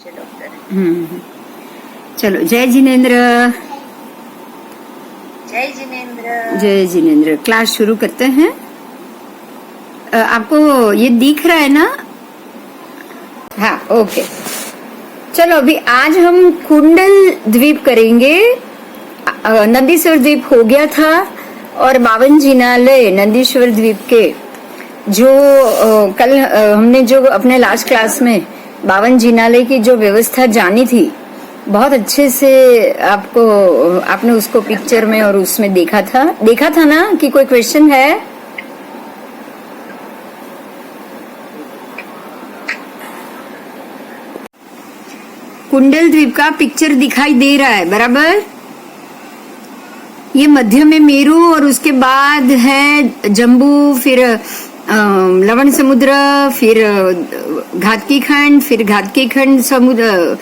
चलो, जय जिनेन्द्र। जय जिनेन्द्र। जय जिनेन्द्र। क्लास शुरू करते हैं। आपको ये दिख रहा है ना? हाँ, ओके। चलो, अभी आज हम कुंडल द्वीप करेंगे। नंदीश्वर द्वीप हो गया था और 52 जिनालय नंदीश्वर द्वीप के जो कल हमने जो अपने लास्ट क्लास में 52 जिनालय की जो व्यवस्था जानी थी, बहुत अच्छे से आपने उसको पिक्चर में और उसमें देखा था ना? कि कोई क्वेश्चन है? कुंडल द्वीप का पिक्चर दिखाई दे रहा है बराबर? ये मध्य में मेरू और उसके बाद है जम्बू, फिर लवण समुद्र, फिर घातकी खंड, फिर घातकी खंड समुद्र,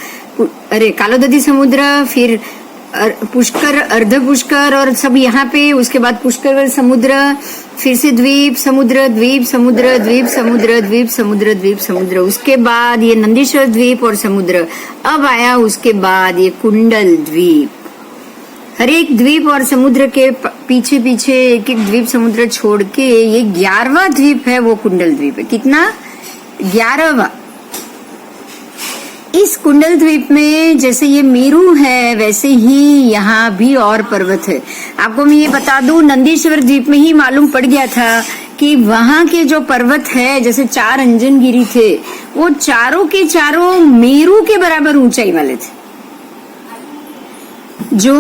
कालोदधी समुद्र, फिर पुष्कर, अर्ध पुष्कर और सब यहाँ पे। उसके बाद पुष्कर समुद्र, फिर से द्वीप समुद्र, द्वीप समुद्र, द्वीप समुद्र, द्वीप समुद्र, द्वीप समुद्र। उसके बाद ये नंदीश्वर द्वीप और समुद्र। अब आया उसके बाद ये कुंडल द्वीप। हर एक द्वीप और समुद्र के पीछे पीछे एक एक द्वीप समुद्र छोड़ के ये 11वां द्वीप है, वो कुंडल द्वीप है। कितना? 11वां। इस कुंडल द्वीप में जैसे ये मेरू है, वैसे ही यहाँ भी और पर्वत है। आपको मैं ये बता दूं, नंदीश्वर द्वीप में ही मालूम पड़ गया था कि वहां के जो पर्वत है, जैसे 4 अंजनगिरी थे, वो चारों के चारों मेरू के बराबर ऊंचाई वाले थे। जो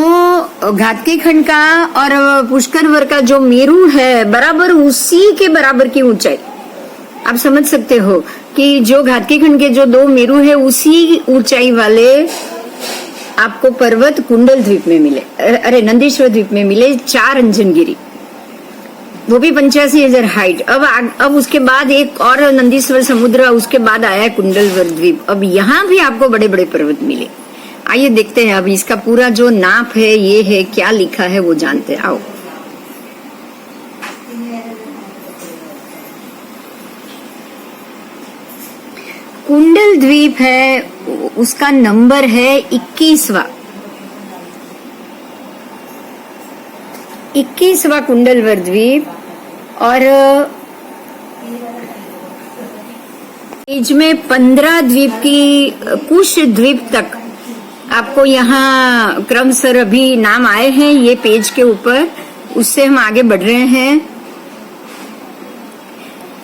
घातकी खंड का और पुष्कर का जो मेरू है, बराबर उसी के बराबर की ऊंचाई। आप समझ सकते हो कि जो घातकी खंड के जो 2 मेरू है, उसी ऊंचाई वाले आपको पर्वत कुंडल द्वीप में मिले, नंदीश्वर द्वीप में मिले। 4 अंजनगिरी, वो भी 85,000 हाइट। अब उसके बाद एक और नंदीश्वर समुद्र, उसके बाद आया कुंडल द्वीप। अब यहाँ भी आपको बड़े बड़े पर्वत मिले। आइए देखते हैं अब इसका पूरा जो नाप है, ये है, क्या लिखा है वो जानते हैं। आओ, कुंडल द्वीप है, उसका नंबर है 21वां। 21वां कुंडलवर द्वीप। और पेज में 15 द्वीप की, कुश द्वीप तक आपको यहाँ क्रमशः अभी नाम आए हैं ये पेज के ऊपर। उससे हम आगे बढ़ रहे हैं।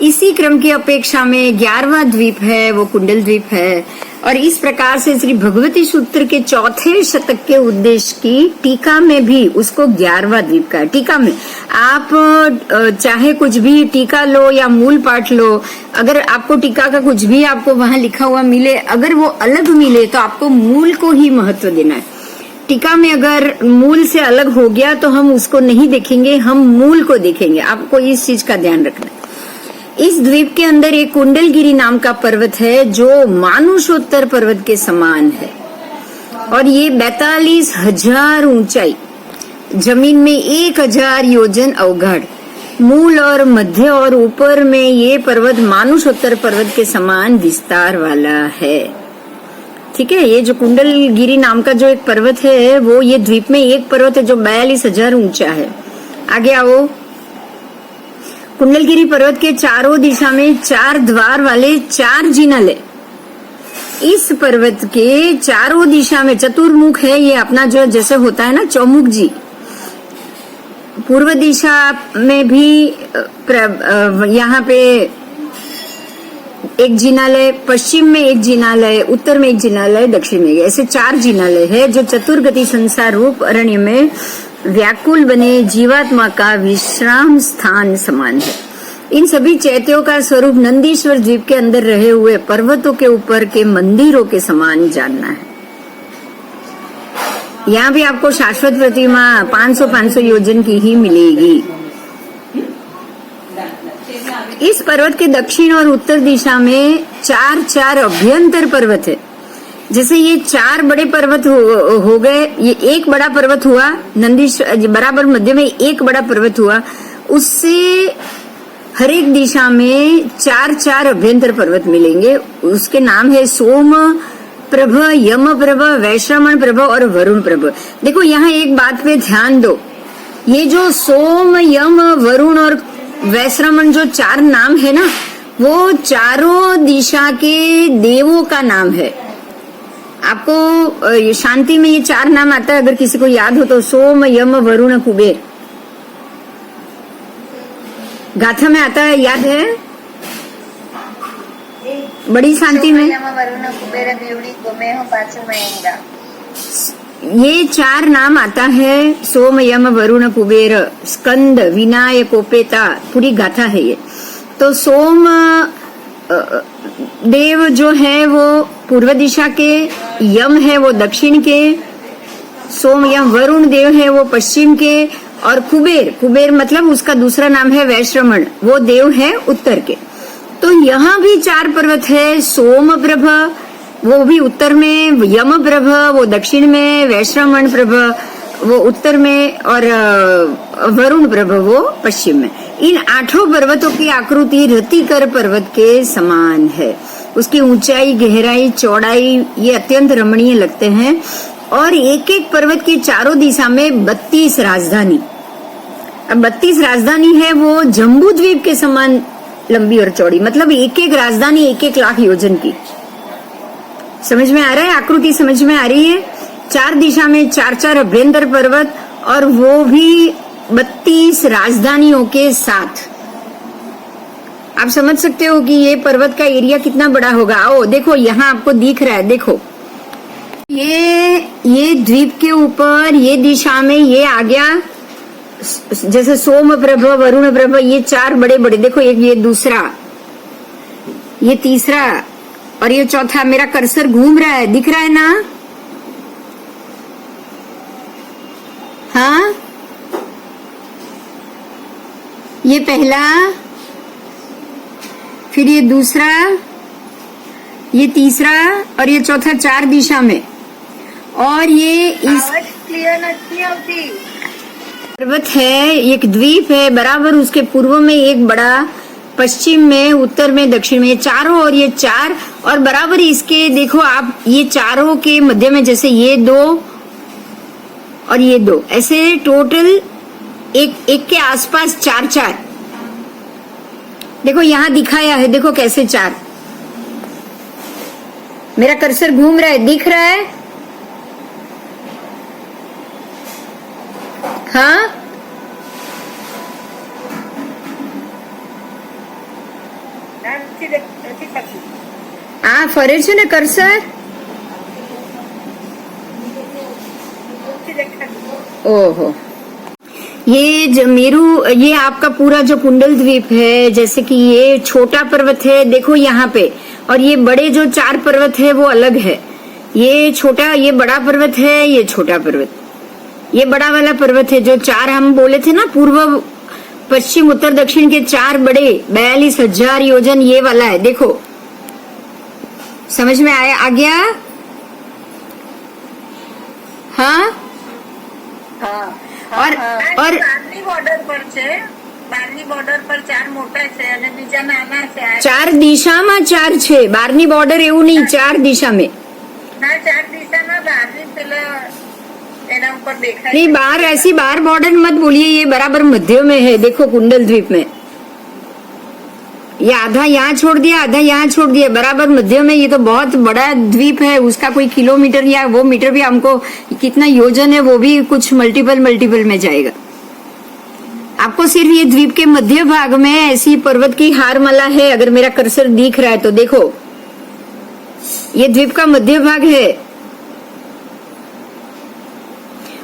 इसी क्रम की अपेक्षा में 11वां द्वीप है, वो कुंडल द्वीप है। और इस प्रकार से श्री भगवती सूत्र के 4थे शतक के उद्देश्य की टीका में भी उसको 11वां द्वीप का है। टीका में आप चाहे कुछ भी टीका लो या मूल पाठ लो, अगर आपको टीका का कुछ भी आपको वहां लिखा हुआ मिले, अगर वो अलग मिले तो आपको मूल को ही महत्व देना है। टीका में अगर मूल से अलग हो गया तो हम उसको नहीं देखेंगे, हम मूल को देखेंगे। आपको इस चीज का ध्यान रखना है। इस द्वीप के अंदर एक कुंडलगिरी नाम का पर्वत है जो मानुषोत्तर पर्वत के समान है। और ये 42,000 ऊंचाई, जमीन में 1,000 योजन अवगाढ़, मूल और मध्य और ऊपर में ये पर्वत मानुषोत्तर पर्वत के समान विस्तार वाला है। ठीक है, ये जो कुंडलगिरी नाम का जो एक पर्वत है, वो ये द्वीप में एक पर्वत है जो 42,000 ऊंचा है। आगे आओ। कुंडलगिरी पर्वत के चारों दिशा में 4 द्वार वाले 4 जिनालय। इस पर्वत के चारों दिशा में चतुर्मुख है। ये अपना जो जैसे होता है ना चौमुख जी, पूर्व दिशा में भी यहाँ पे एक जिनालय, पश्चिम में एक जिनालय, उत्तर में एक जिनालय, दक्षिण में, ऐसे 4 जिनालय है जो चतुर्गति संसार रूप अरण्य में व्याकुल बने जीवात्मा का विश्राम स्थान समान है। इन सभी चैत्यों का स्वरूप नंदीश्वर द्वीप के अंदर रहे हुए पर्वतों के ऊपर के मंदिरों के समान जानना है। यहाँ भी आपको शाश्वत प्रतिमा 500 योजन की ही मिलेगी। इस पर्वत के दक्षिण और उत्तर दिशा में 4 अभ्यंतर पर्वत है। जैसे ये 4 बड़े पर्वत हो गए, ये एक बड़ा पर्वत हुआ, नंदीश्वर बराबर मध्य में एक बड़ा पर्वत हुआ, उससे हर एक दिशा में 4 अभ्यंतर पर्वत मिलेंगे। उसके नाम है सोम, प्रभ, यम प्रभ, वैश्रमण प्रभ और वरुण प्रभ। देखो यहाँ एक बात पे ध्यान दो, ये जो सोम, यम, वरुण और वैश्रमण जो 4 नाम है ना, वो चारों दिशा के देवों का नाम है। आपको शांति में ये 4 नाम आता है, अगर किसी को याद हो तो, सोम, यम, वरुण, कुबेर। गाथा में आता है, याद है? बड़ी शांति में सोमयम वरुण कुबेर देवड़ी गोमेह पाचन मयंगा। ये 4 नाम आता है, सोम, यम, वरुण, कुबेर, स्कंद, विनायकोपेता, पूरी गाथा है ये। तो सोम देव जो है वो पूर्व दिशा के, यम है वो दक्षिण के, सोम यम वरुण देव है वो पश्चिम के, और कुबेर मतलब उसका दूसरा नाम है वैश्रमण, वो देव है उत्तर के। तो यहाँ भी 4 पर्वत है, सोम प्रभ वो भी उत्तर में, यम प्रभ वो दक्षिण में, वैश्रमण प्रभ वो उत्तर में, और वरुण प्रभ वो पश्चिम में। इन 8 पर्वतों की आकृति रतिकर पर्वत के समान है। उसकी ऊंचाई, गहराई, चौड़ाई ये अत्यंत रमणीय लगते हैं। और एक एक पर्वत की चारों दिशा में 32 राजधानी। अब 32 राजधानी है वो जम्बू द्वीप के समान लंबी और चौड़ी, मतलब एक एक राजधानी 1-1 लाख योजन की। समझ में आ रहा है? आकृति समझ में आ रही है? 4 दिशा में 4-4 अभ्यंतर पर्वत, और वो भी 32 राजधानियों के साथ। आप समझ सकते हो कि ये पर्वत का एरिया कितना बड़ा होगा। आओ देखो, यहाँ आपको दिख रहा है, देखो ये द्वीप के ऊपर, ये दिशा में ये आ गया, जैसे सोम प्रभ, वरुण प्रभ, ये 4 बड़े बड़े, देखो एक ये दूसरा, ये तीसरा और ये चौथा। मेरा कर्सर घूम रहा है, दिख रहा है ना? हाँ, ये पहला, फिर ये दूसरा, ये तीसरा और ये चौथा, 4 दिशा में। और ये इस क्लियर नहीं होती। पर्वत है, एक द्वीप है, बराबर उसके पूर्व में एक बड़ा, पश्चिम में, उत्तर में, दक्षिण में, ये चारों, और ये 4, और बराबर इसके देखो आप, ये चारों के मध्य में जैसे ये 2 और ये 2, ऐसे टोटल एक के आसपास 4-4। देखो यहाँ दिखाया है, देखो कैसे 4। मेरा कर्सर घूम रहा है, दिख रहा है? हाँ, फरे છે ને કર્સર? ओहो, ये मेरू, ये आपका पूरा जो कुंडल द्वीप है, जैसे कि ये छोटा पर्वत है, देखो यहाँ पे, और ये बड़े जो 4 पर्वत है वो अलग है। ये छोटा, ये बड़ा पर्वत है, ये छोटा पर्वत, ये बड़ा वाला पर्वत है जो 4 हम बोले थे ना, पूर्व पश्चिम उत्तर दक्षिण के 4 बड़े, 42,000 योजन, ये वाला है। देखो समझ में आ गया? हाँ, और બારની બોર્ડર પર છે, બારની બોર્ડર પર 4 મોટા છે અને બીજા નાના છે। 4 દિશામાં 4 છે, બારની બોર્ડર એવું નહીં, 4 દિશા में ના, 4 દિશામાં બારની પેલા એના ઉપર દેખાય। नहीं, बाहर ऐसी बाहर बॉर्डर मत बोलिए, ये बराबर मध्य में है। देखो कुंडल द्वीप में ये आधा यहाँ छोड़ दिया, आधा यहाँ छोड़ दिया, बराबर मध्य में। ये तो बहुत बड़ा द्वीप है, उसका कोई किलोमीटर या वो मीटर भी, हमको कितना योजन है वो भी कुछ मल्टीपल में जाएगा। आपको सिर्फ ये द्वीप के मध्य भाग में ऐसी पर्वत की हारमाला है। अगर मेरा कर्सर दिख रहा है तो देखो, ये द्वीप का मध्य भाग है,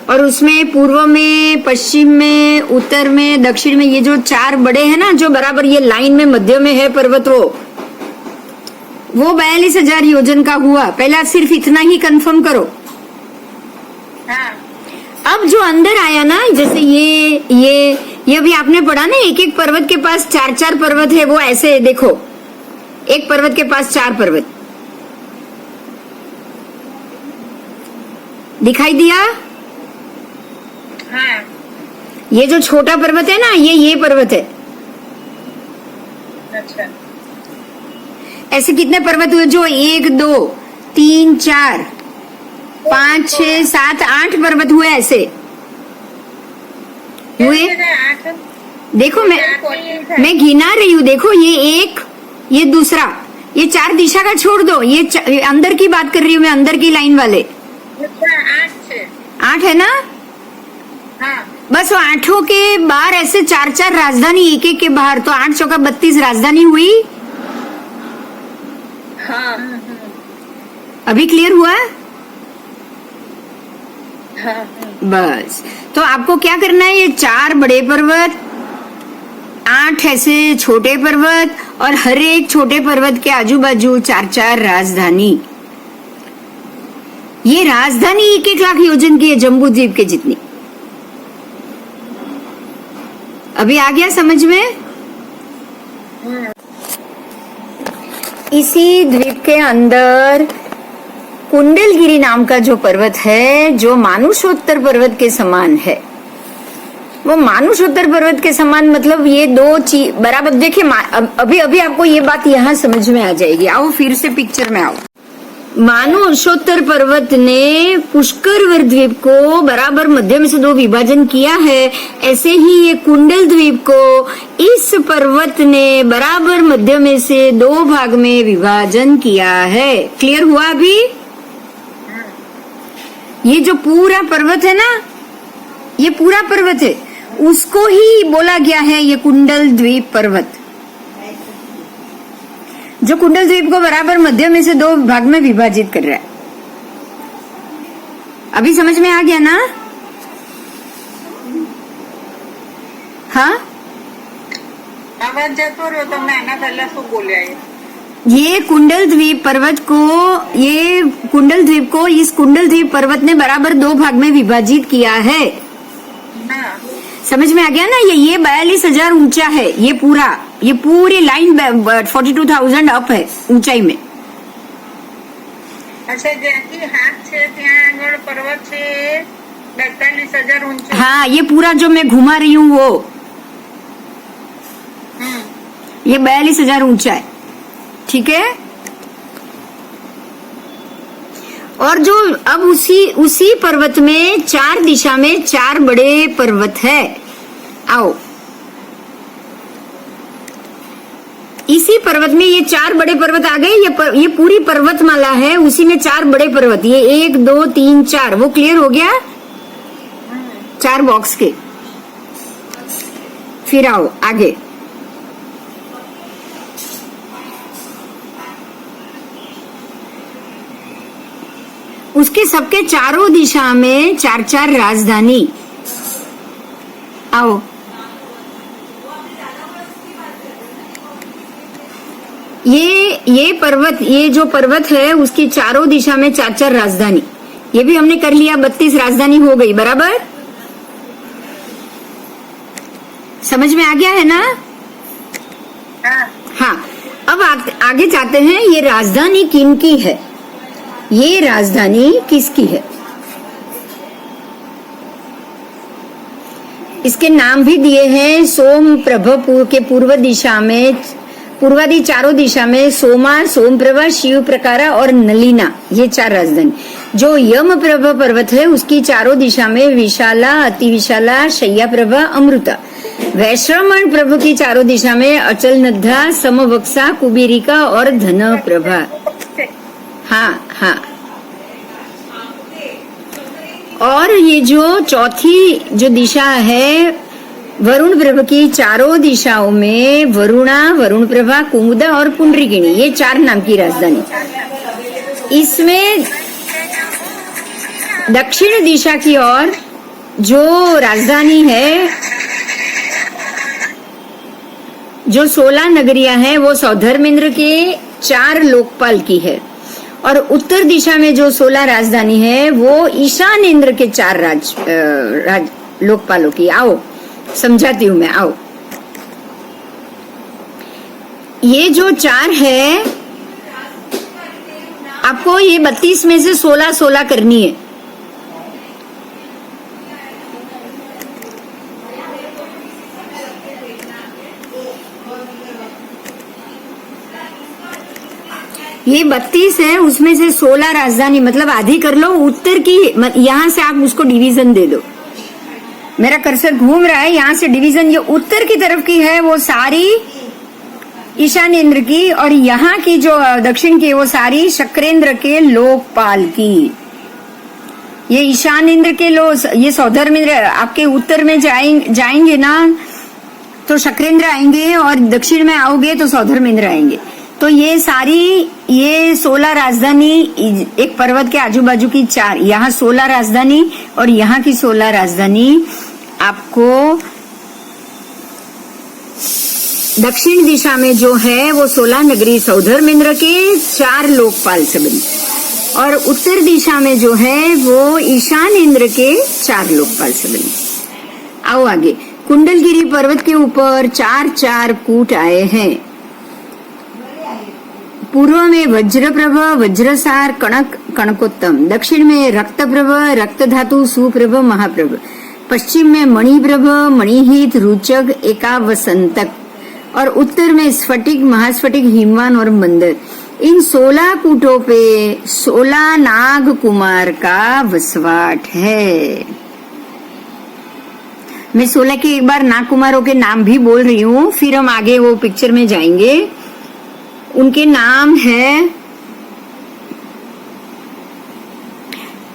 और उसमें पूर्व में, पश्चिम में, उत्तर में, दक्षिण में ये जो 4 बड़े हैं ना, जो बराबर ये लाइन में मध्य में है पर्वत, वो 42,000 योजन का हुआ। पहला सिर्फ इतना ही कंफर्म करो। हाँ। अब जो अंदर आया ना, जैसे ये भी आपने पढ़ा ना, एक एक पर्वत के पास 4-4 पर्वत है, वो ऐसे देखो, एक पर्वत के पास 4 पर्वत दिखाई दिया? हाँ। ये जो छोटा पर्वत है ना, ये पर्वत है। अच्छा। ऐसे कितने पर्वत हुए? जो 1, 2, 3 4 5 6 7 8 पर्वत हुए ऐसे हुए। देखो मैं गिना रही हूँ, देखो ये एक, ये दूसरा, ये 4 दिशा का छोड़ दो, ये अंदर की बात कर रही हूँ मैं, अंदर की लाइन वाले 8 है ना। हाँ बस वो 8 के बाहर ऐसे 4 4 राजधानी, एक एक के बाहर, तो 8 चौका 32 राजधानी हुई। हाँ अभी क्लियर हुआ? हाँ बस तो आपको क्या करना है, ये 4 बड़े पर्वत, 8 ऐसे छोटे पर्वत, और हर एक छोटे पर्वत के आजू बाजू 4 4 राजधानी। ये राजधानी 1 1 लाख योजन की है, जम्बू द्वीप के जितनी। अभी आ गया समझ में? इसी द्वीप के अंदर कुंडलगिरी नाम का जो पर्वत है, जो मानुषोत्तर पर्वत के समान है, वो मानुषोत्तर पर्वत के समान मतलब ये 2 चीज बराबर। देखिए अभी अभी आपको ये बात यहाँ समझ में आ जाएगी। आओ फिर से पिक्चर में आओ। मानुषोत्तर पर्वत ने पुष्करवर द्वीप को बराबर मध्य में से 2 विभाजन किया है, ऐसे ही ये कुंडल द्वीप को इस पर्वत ने बराबर मध्य में से 2 भाग में विभाजन किया है। क्लियर हुआ अभी? ये जो पूरा पर्वत है ना, ये पूरा पर्वत है, उसको ही बोला गया है ये कुंडल द्वीप पर्वत, जो कुंडल द्वीप को बराबर मध्य में से 2 भाग में विभाजित कर रहा है। अभी समझ में आ गया ना? हाँ आवाज जातो રહ્યો તમને આના પહેલા શું બોલ્યા એ? ये कुंडल द्वीप पर्वत को, ये कुंडल द्वीप को इस कुंडल द्वीप पर्वत ने बराबर 2 भाग में विभाजित किया है। हाँ समझ में आ गया ना? ये 42,000 ऊंचा है, ये पूरी लाइन 42,000 अप है ऊंचाई में। अच्छा જ્યાંથી હાથ છે ત્યાં આગળ પર્વત છે 42,000 ઊંચું। हाँ ये पूरा जो मैं घुमा रही हूँ वो, ये 42,000 ऊंचा है, ठीक है। और जो अब उसी पर्वत में 4 दिशा में 4 बड़े पर्वत है। आओ इसी पर्वत में ये 4 बड़े पर्वत आ गए। ये पूरी पर्वतमाला है, उसी में 4 बड़े पर्वत, ये 1 2 3 4, वो क्लियर हो गया 4 बॉक्स के। फिर आओ आगे। उसके सबके चारों दिशा में 4 4 राजधानी। आओ ये पर्वत, ये जो पर्वत है उसकी चारों दिशा में 4 4 राजधानी, ये भी हमने कर लिया, 32 राजधानी हो गई बराबर। समझ में आ गया है ना? हाँ अब आगे जाते हैं। ये राजधानी किनकी है? ये राजधानी किसकी है? इसके नाम भी दिए हैं। सोम प्रभ के पूर्व दिशा में, पूर्वादि चारों दिशा में सोमा, सोमप्रभा, शिव प्रकारा और नलिना, ये 4 राजधानी। जो यम प्रभ पर्वत है उसकी चारों दिशा में विशाला, अति विशाला, शय्या प्रभा, अमृता। वैश्रमण प्रभु की चारों दिशा में अचल नद्धा, समवक्षा, कुबेरिका और धन प्रभा। हाँ हाँ। और ये जो चौथी जो दिशा है वरुण प्रभा की चारों दिशाओं में वरुणा, वरुण प्रभा, कुमुदा और पुंडरीकिणी, ये 4 नाम की राजधानी। इसमें दक्षिण दिशा की ओर जो राजधानी है, जो 16 नगरियां हैं, वो सौधर्मेंद्र के 4 लोकपाल की है। और उत्तर दिशा में जो 16 राजधानी है वो ईशानेंद्र के 4 लोकपालों की। आओ समझाती हूँ मैं। आओ ये जो 4 है, आपको ये 32 में से 16 16 करनी है। ये 32 है, उसमें से 16 राजधानी, मतलब आधी कर लो उत्तर की। यहाँ से आप उसको डिवीजन दे दो। मेरा कर्सर घूम रहा है, यहाँ से डिवीजन ये उत्तर की तरफ की है वो सारी ईशानेंद्र की, और यहाँ की जो दक्षिण की वो सारी शक्रेंद्र के लोकपाल की। ये ईशानेंद्र के ये सौधर्मेंद्र आपके उत्तर में जाएंगे ना तो शक्रेंद्र आएंगे, और दक्षिण में आओगे तो सौधर्मेंद्र आएंगे। तो ये सारी ये 16 राजधानी एक पर्वत के आजू बाजू की 4, यहाँ 16 राजधानी और यहाँ की 16 राजधानी आपको दक्षिण दिशा में जो है वो 16 नगरी सौधर्मेंद्र के 4 लोकपाल से बनी, और उत्तर दिशा में जो है वो ईशानेंद्र के 4 लोकपाल से बनी। आओ आगे। कुंडलगिरी पर्वत के ऊपर 4 कूट आए हैं। पूर्व में वज्रप्रभ, वज्रसार, कणक, कणकोत्तम। दक्षिण में रक्तप्रभ, रक्तधातु, सुप्रभ, महाप्रभ। पश्चिम में मणिप्रभ, मणिहित, रुचक, एकावसंतक, और उत्तर में स्फटिक, महास्फटिक, हिमवान और मंदर। इन 16 कूटों पे 16 नाग कुमार का वसवाट है। मैं 16 के एक बार नाग कुमारों के नाम भी बोल रही हूँ, फिर हम आगे वो पिक्चर में जाएंगे। उनके नाम है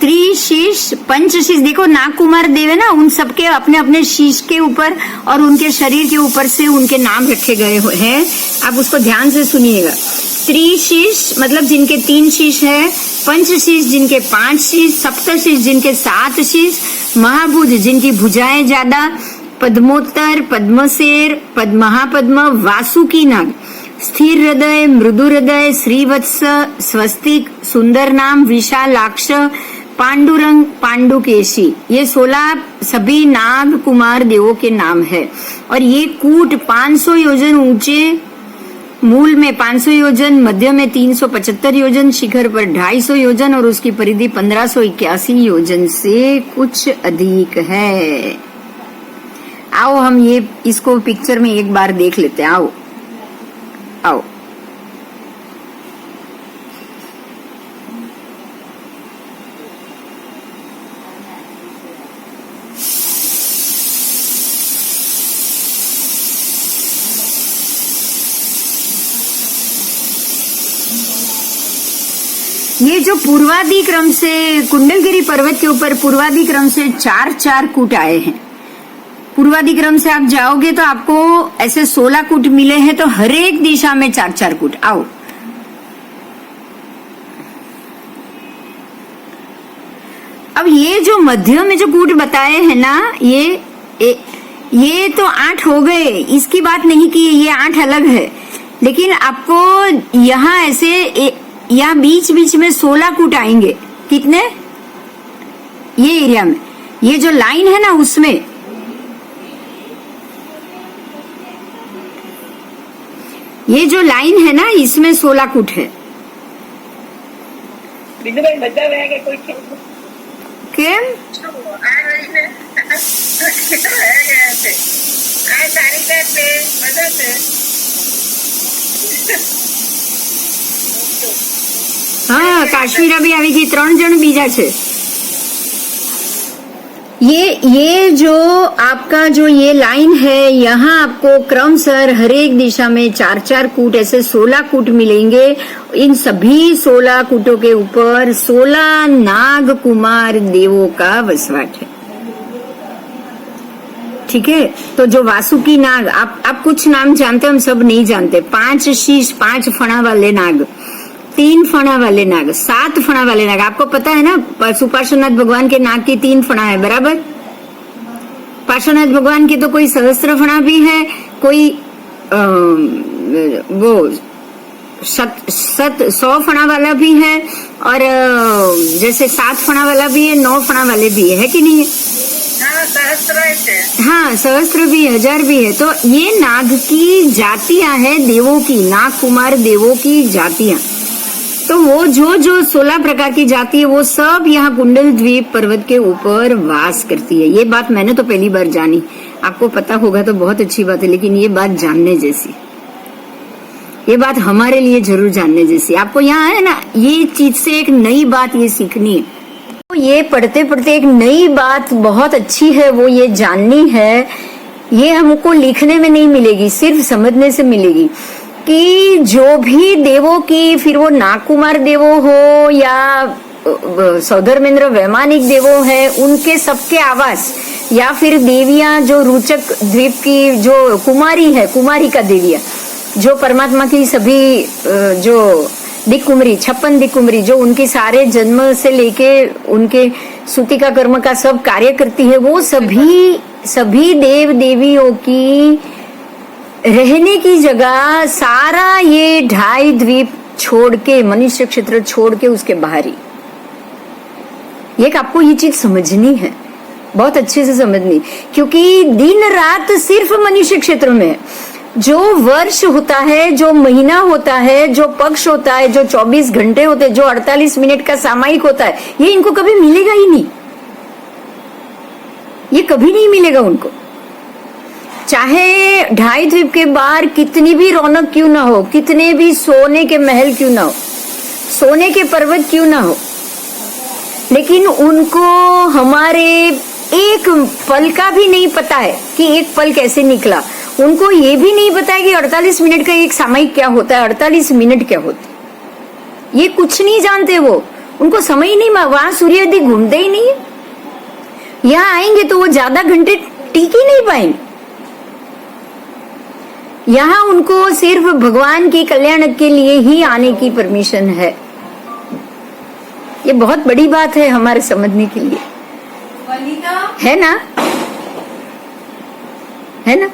त्रिशीष, पंचशीष। देखो नाग कुमार देव है ना, उन सबके अपने अपने शीश के ऊपर और उनके शरीर के ऊपर से उनके नाम रखे गए हैं। आप उसको ध्यान से सुनिएगा। त्रिशीष मतलब जिनके 3 शीश है, पंचशीष जिनके 5 शीश, सप्तशीष जिनके 7 शीश, महाभुज जिनकी भुजाएं ज्यादा, पद्मोत्तर, पद्मशेर, महापद्म, वासुकी नाग, स्थिर हृदय, मृदु हृदय, श्रीवत्स, स्वस्तिक, सुंदर नाम, विशालाक्ष, पांडुरंग, पांडुकेशी। ये 16 सभी नाग कुमार देवों के नाम है। और ये कूट 500 योजन ऊंचे, मूल में 500 योजन, मध्य में 375 योजन, शिखर पर 250 योजन और उसकी परिधि 1581 योजन से कुछ अधिक है। आओ हम ये इसको पिक्चर में एक बार देख लेते हैं। आओ आओ। ये जो पूर्वादि क्रम से कुंडलगिरी पर्वत के ऊपर पूर्वादि क्रम से 4 कूट आए हैं। पूर्वादि क्रम से आप जाओगे तो आपको ऐसे 16 कूट मिले हैं, तो हर एक दिशा में 4 कूट। आओ अब ये जो मध्य में जो कूट बताए हैं ना, ये तो 8 हो गए, इसकी बात नहीं की, ये 8 अलग है। लेकिन आपको यहाँ ऐसे यहाँ बीच बीच में 16 कूट आएंगे। कितने? ये एरिया में ये जो लाइन है ना, उसमें ये जो लाइन है ना, इसमें 16 कूट है। बिंदु भाई मजा आएगा कोई केम आ रही है आ तारीख पे मजा से हाँ, काश्मीर भी આવી ગઈ, 3 જણ બીજા છે। ये जो आपका जो ये लाइन है, यहाँ आपको क्रमशः हर एक दिशा में 4 कूट, ऐसे 16 कूट मिलेंगे। इन सभी 16 कूटों के ऊपर 16 नाग कुमार देवों का वसवाट है। ठीक है। तो जो वासुकी नाग, आप कुछ नाम जानते, हम सब नहीं जानते। 5 शीश, 5 फणा वाले नाग, 3 फणा वाले नाग, 7 फणा वाले नाग। आपको पता है ना, पार्श्वनाथ भगवान के नाग की 3 फणा है, बराबर। पार्श्वनाथ भगवान के तो कोई सहस्त्र फणा भी है, कोई वो 100 फणा वाला भी है, और जैसे 7 फणा वाला भी है, 9 फणा वाले भी है कि नहीं है? हाँ, सहस्त्र हाँ, सहस्त्र भी, 1000 भी है। तो ये नाग की जातियां हैं, देवों की, नाग कुमार देवों की जातियां। तो वो जो 16 प्रकार की जाति है, वो सब यहाँ कुंडल द्वीप पर्वत के ऊपर वास करती है। ये बात मैंने तो पहली बार जानी, आपको पता होगा तो बहुत अच्छी बात है, लेकिन ये बात जानने जैसी। ये बात हमारे लिए जरूर जानने जैसी। आपको यहाँ है ना, ये चीज से एक नई बात ये सीखनी है। तो ये पढ़ते पढ़ते एक नई बात बहुत अच्छी है, वो ये जाननी है। ये हमको लिखने में नहीं मिलेगी, सिर्फ समझने से मिलेगी कि जो भी देवों की, फिर वो नागकुमार देवो हो या सौधर्मेंद्र वैमानिक देवो है, उनके सबके आवास, या फिर देवियां जो रुचक द्वीप की जो कुमारी है, कुमारी का देवियां जो परमात्मा की सभी जो दिक्कुमरी 56 दिक्कुमरी जो उनके सारे जन्म से लेके उनके सूतिका कर्म का सब कार्य करती है, वो सभी देव देवियों की रहने की जगह सारा ये 2.5 द्वीप छोड़ के, मनुष्य क्षेत्र छोड़ के उसके बाहरी, एक आपको ये चीज समझनी है, बहुत अच्छे से समझनी, क्योंकि दिन रात सिर्फ मनुष्य क्षेत्र में जो वर्ष होता है, जो महीना होता है, जो पक्ष होता है, जो 24 घंटे होते हैं, जो 48 मिनट का सामयिक होता है, ये इनको कभी मिलेगा ही नहीं। ये कभी नहीं मिलेगा उनको, चाहे 2.5 द्वीप के बाहर कितनी भी रौनक क्यों ना हो, कितने भी सोने के महल क्यों ना हो, सोने के पर्वत क्यों ना हो, लेकिन उनको हमारे एक पल का भी नहीं पता है कि एक पल कैसे निकला। उनको ये भी नहीं पता है कि 48 मिनट का एक सामयिक क्या होता है, 48 मिनट क्या होते, ये कुछ नहीं जानते वो। उनको समय ही नहीं, वहां सूर्योदय घूमते ही नहीं है। यहाँ आएंगे तो वो ज्यादा घंटे टिक ही नहीं पाएंगे। यहाँ उनको सिर्फ भगवान की कल्याण के लिए ही आने की परमिशन है। ये बहुत बड़ी बात है हमारे समझने के लिए, है ना, है ना।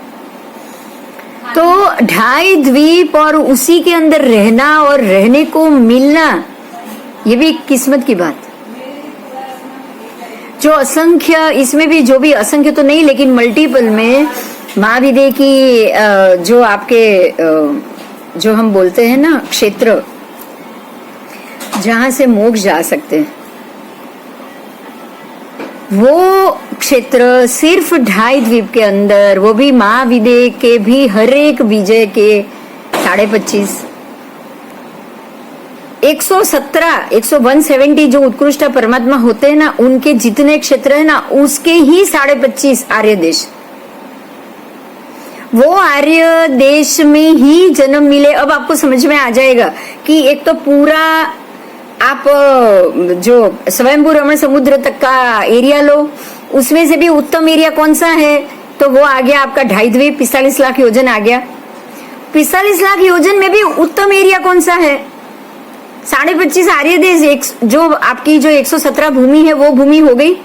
तो 2.5 द्वीप और उसी के अंदर रहना और रहने को मिलना, ये भी किस्मत की बात। जो असंख्य, इसमें भी जो भी असंख्य तो नहीं लेकिन मल्टीपल में महाविद्या की जो आपके जो हम बोलते हैं ना क्षेत्र, जहां से मोक्ष जा सकते हैं, वो क्षेत्र सिर्फ 2.5 द्वीप के अंदर, वो भी महाविद्या के भी हर एक विजय के 25.5 170 जो उत्कृष्ट परमात्मा होते हैं ना, उनके जितने क्षेत्र है ना, उसके ही 25.5 आर्य देश, वो आर्य देश में ही जन्म मिले। अब आपको समझ में आ जाएगा कि एक तो पूरा आप जो स्वयंभू रमण समुद्र तक का एरिया लो, उसमें से भी उत्तम एरिया कौन सा है, तो वो आ गया आपका 2.5 द्वीप, 45 लाख योजन आ गया। 45 लाख योजन में भी उत्तम एरिया कौन सा है, 25.5 आर्य देश, जो आपकी जो 117 भूमि है वो भूमि हो गई,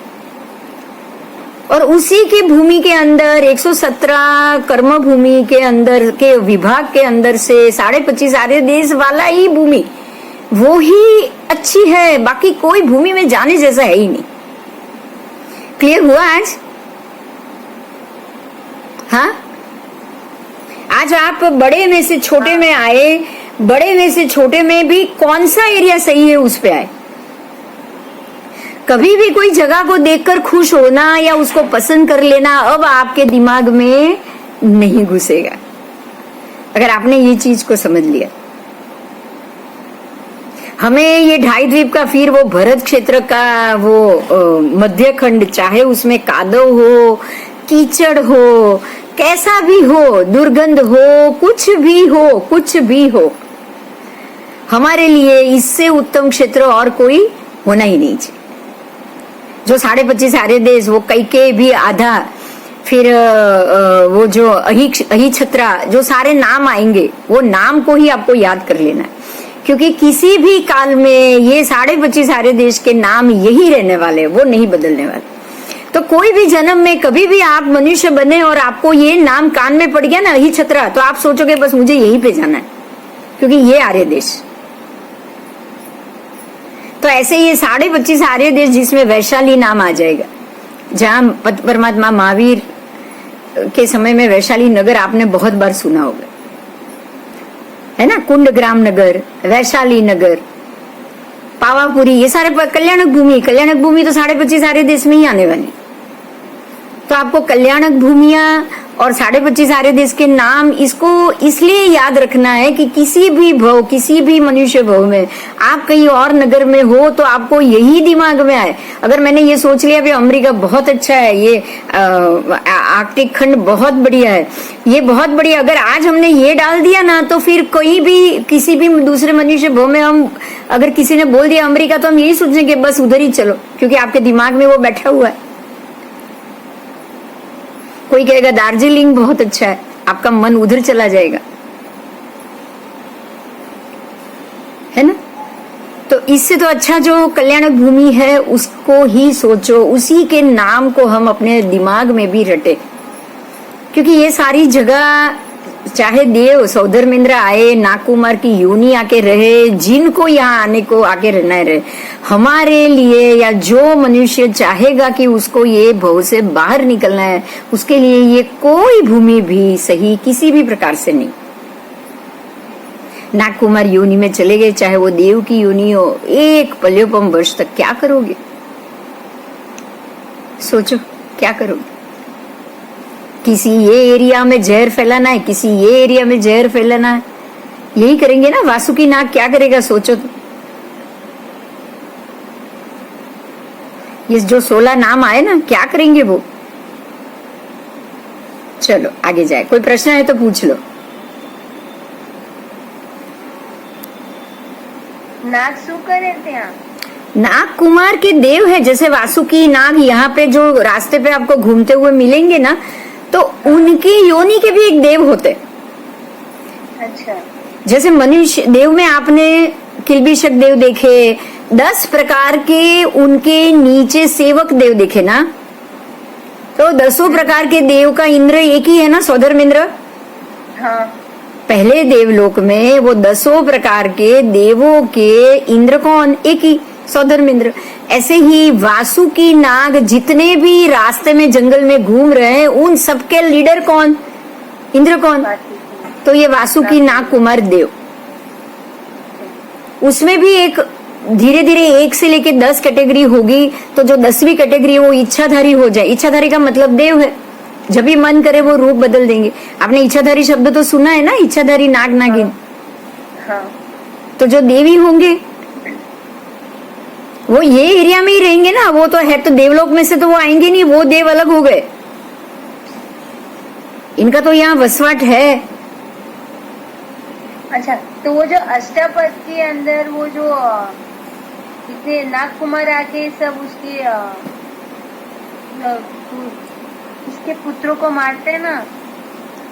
और उसी की भूमि के अंदर 117 कर्म भूमि के अंदर के विभाग के अंदर से 25.5 आर्य देश वाला ही भूमि वो ही अच्छी है, बाकी कोई भूमि में जाने जैसा है ही नहीं। क्लियर हुआ आज? हाँ, आज आप बड़े में से छोटे में आए, बड़े में से छोटे में भी कौन सा एरिया सही है उस पे आए। कभी भी कोई जगह को देखकर खुश होना या उसको पसंद कर लेना अब आपके दिमाग में नहीं घुसेगा, अगर आपने ये चीज को समझ लिया। हमें ये 2.5 द्वीप का, फिर वो भरत क्षेत्र का वो मध्य खंड, चाहे उसमें कादव हो, कीचड़ हो, कैसा भी हो, दुर्गंध हो, कुछ भी हो, हमारे लिए इससे उत्तम क्षेत्र और कोई होना ही नहीं चाहिए। जो 25.5 आर्य देश, वो कई के भी आधा, फिर वो जो अही छत्रा, जो सारे नाम आएंगे, वो नाम को ही आपको याद कर लेना है, क्योंकि किसी भी काल में ये 25.5 आर्य देश के नाम यही रहने वाले, वो नहीं बदलने वाले। तो कोई भी जन्म में कभी भी आप मनुष्य बने और आपको ये नाम कान में पड़ गया ना, अही छत्रा, तो आप सोचोगे बस मुझे यहीं पे जाना है, क्योंकि ये आर्य देश। तो ऐसे ये 25.5 आर्य देश, जिसमें वैशाली नाम आ जाएगा, जहां परमात्मा महावीर के समय में वैशाली नगर आपने बहुत बार सुना होगा, है ना, कुंडग्राम नगर, वैशाली नगर, पावापुरी, ये सारे कल्याणक भूमि तो 25.5 आर्य देश में ही आने वाली। तो आपको कल्याणक भूमिया और 25.5 आर्य देश के नाम इसको इसलिए याद रखना है कि किसी भी भव, किसी भी मनुष्य भव में आप कहीं और नगर में हो तो आपको यही दिमाग में आए। अगर मैंने ये सोच लिया भी अमेरिका बहुत अच्छा है, ये आर्कटिक खंड बहुत बढ़िया है, ये बहुत बढ़िया, अगर आज हमने ये डाल दिया ना तो फिर कोई भी किसी भी दूसरे मनुष्य भव में हम अगर किसी ने बोल दिया अमेरिका तो हम यही सोचेंगे बस उधर ही चलो, क्योंकि आपके दिमाग में वो बैठा हुआ है। कोई कहेगा दार्जिलिंग बहुत अच्छा है, आपका मन उधर चला जाएगा, है ना। तो इससे तो अच्छा जो कल्याण भूमि है उसको ही सोचो, उसी के नाम को हम अपने दिमाग में भी रटे, क्योंकि ये सारी जगह चाहे देव सौधर्मेंद्र आए, नागकुमार की योनि आके रहे, जिनको यहाँ आने को आके रहना है रहे, हमारे लिए या जो मनुष्य चाहेगा कि उसको ये भव से बाहर निकलना है उसके लिए ये कोई भूमि भी सही किसी भी प्रकार से नहीं। नागकुमार योनि में चले गए, चाहे वो देव की योनि हो, एक पल्योपम वर्ष तक क्या करोगे? सोचो क्या करोगे? किसी ये एरिया में जहर फैलाना है, किसी ये एरिया में जहर फैलाना है, यही करेंगे ना। वासुकी नाग क्या करेगा सोचो तो। ये जो 16 नाम आए ना क्या करेंगे वो? चलो आगे जाए, कोई प्रश्न है तो पूछ लो। नाग शू करे ત્યાં? नाग कुमार के देव है, जैसे वासुकी नाग यहाँ पे जो रास्ते पे आपको घूमते हुए मिलेंगे ना, तो उनकी योनि के भी एक देव होते। अच्छा। जैसे मनुष्य देव में आपने किलबिशक देव देखे, 10 प्रकार के उनके नीचे सेवक देव देखे ना, तो 10 प्रकार के देव का इंद्र एक ही है ना, सौधर्मेंद्र। हाँ। पहले देवलोक में वो 10 प्रकार के देवों के इंद्र कौन? एक ही, सौधर्मेंद्र। ऐसे ही वासुकी नाग जितने भी रास्ते में जंगल में घूम रहे हैं उन सबके लीडर कौन? इंद्र कौन? तो ये वासुकी नाग कुमार देव। उसमें भी एक धीरे धीरे 1 से लेके 10 कैटेगरी होगी, तो जो 10वीं कैटेगरी वो इच्छाधारी हो जाए। इच्छाधारी का मतलब देव है, जब भी मन करे वो रूप बदल देंगे। आपने इच्छाधारी शब्द तो सुना है ना, इच्छाधारी नाग नागिन। हाँ। तो जो देवी होंगे वो ये एरिया में ही रहेंगे ना, वो तो है तो देवलोक में से तो वो आएंगे नहीं, वो देव अलग हो गए। इनका तो यहाँ वसवाट है। अच्छा, तो वो जो अष्टापद के अंदर वो जो इतने नाग कुमार आके सब उसके पुत्रों को मारते हैं ना,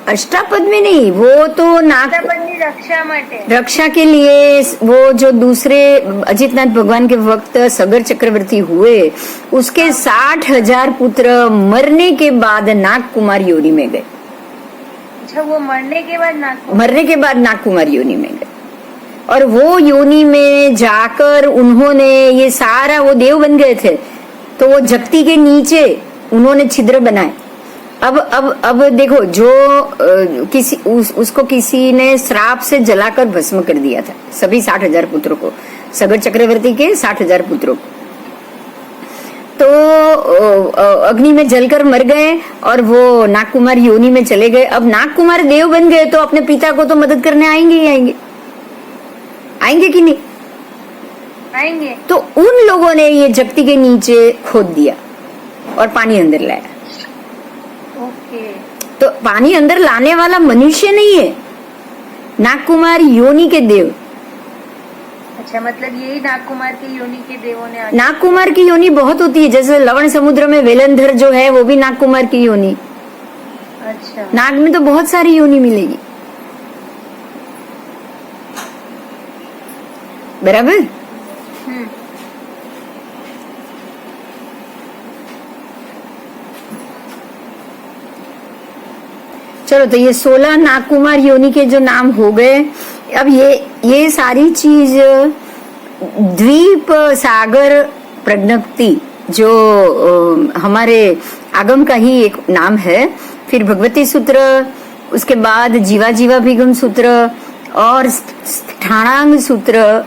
अष्टापद में नहीं, वो तो नाग रक्षा माटे, रक्षा के लिए वो जो दूसरे अजितनाथ भगवान के वक्त सगर चक्रवर्ती हुए, उसके 60,000 पुत्र मरने के बाद नाग कुमार योनि में गए। अच्छा, वो मरने के बाद नाग कुमार योनि में गए, और वो योनि में जाकर उन्होंने ये सारा, वो देव बन गए थे, तो वो जगती के नीचे उन्होंने छिद्र बनाए। अब देखो, जो उसको किसी ने श्राप से जलाकर भस्म कर दिया था, सभी 60,000 पुत्रों को, सगर चक्रवर्ती के 60,000 पुत्रों को, तो अग्नि में जलकर मर गए और वो नागकुमार योनि में चले गए। अब नागकुमार देव बन गए तो अपने पिता को तो मदद करने आएंगे ही आएंगे कि नहीं आएंगे। तो उन लोगों ने ये जगती के नीचे खोद दिया और पानी अंदर लाया। ओके। तो पानी अंदर लाने वाला मनुष्य नहीं है, नागकुमार योनि के देव। अच्छा, मतलब यही नागकुमार की योनि के देवों ने। नागकुमार की योनि बहुत होती है, जैसे लवण समुद्र में वेलंधर जो है वो भी नागकुमार की योनि। अच्छा। नाग में तो बहुत सारी योनि मिलेगी, बराबर। चलो, तो ये 16 नागकुमार योनि के जो नाम हो गए। अब ये सारी चीज द्वीप सागर प्रज्ञप्ति जो हमारे आगम का ही एक नाम है। फिर भगवती सूत्र, उसके बाद जीवाभिगम सूत्र और स्थानांग सूत्र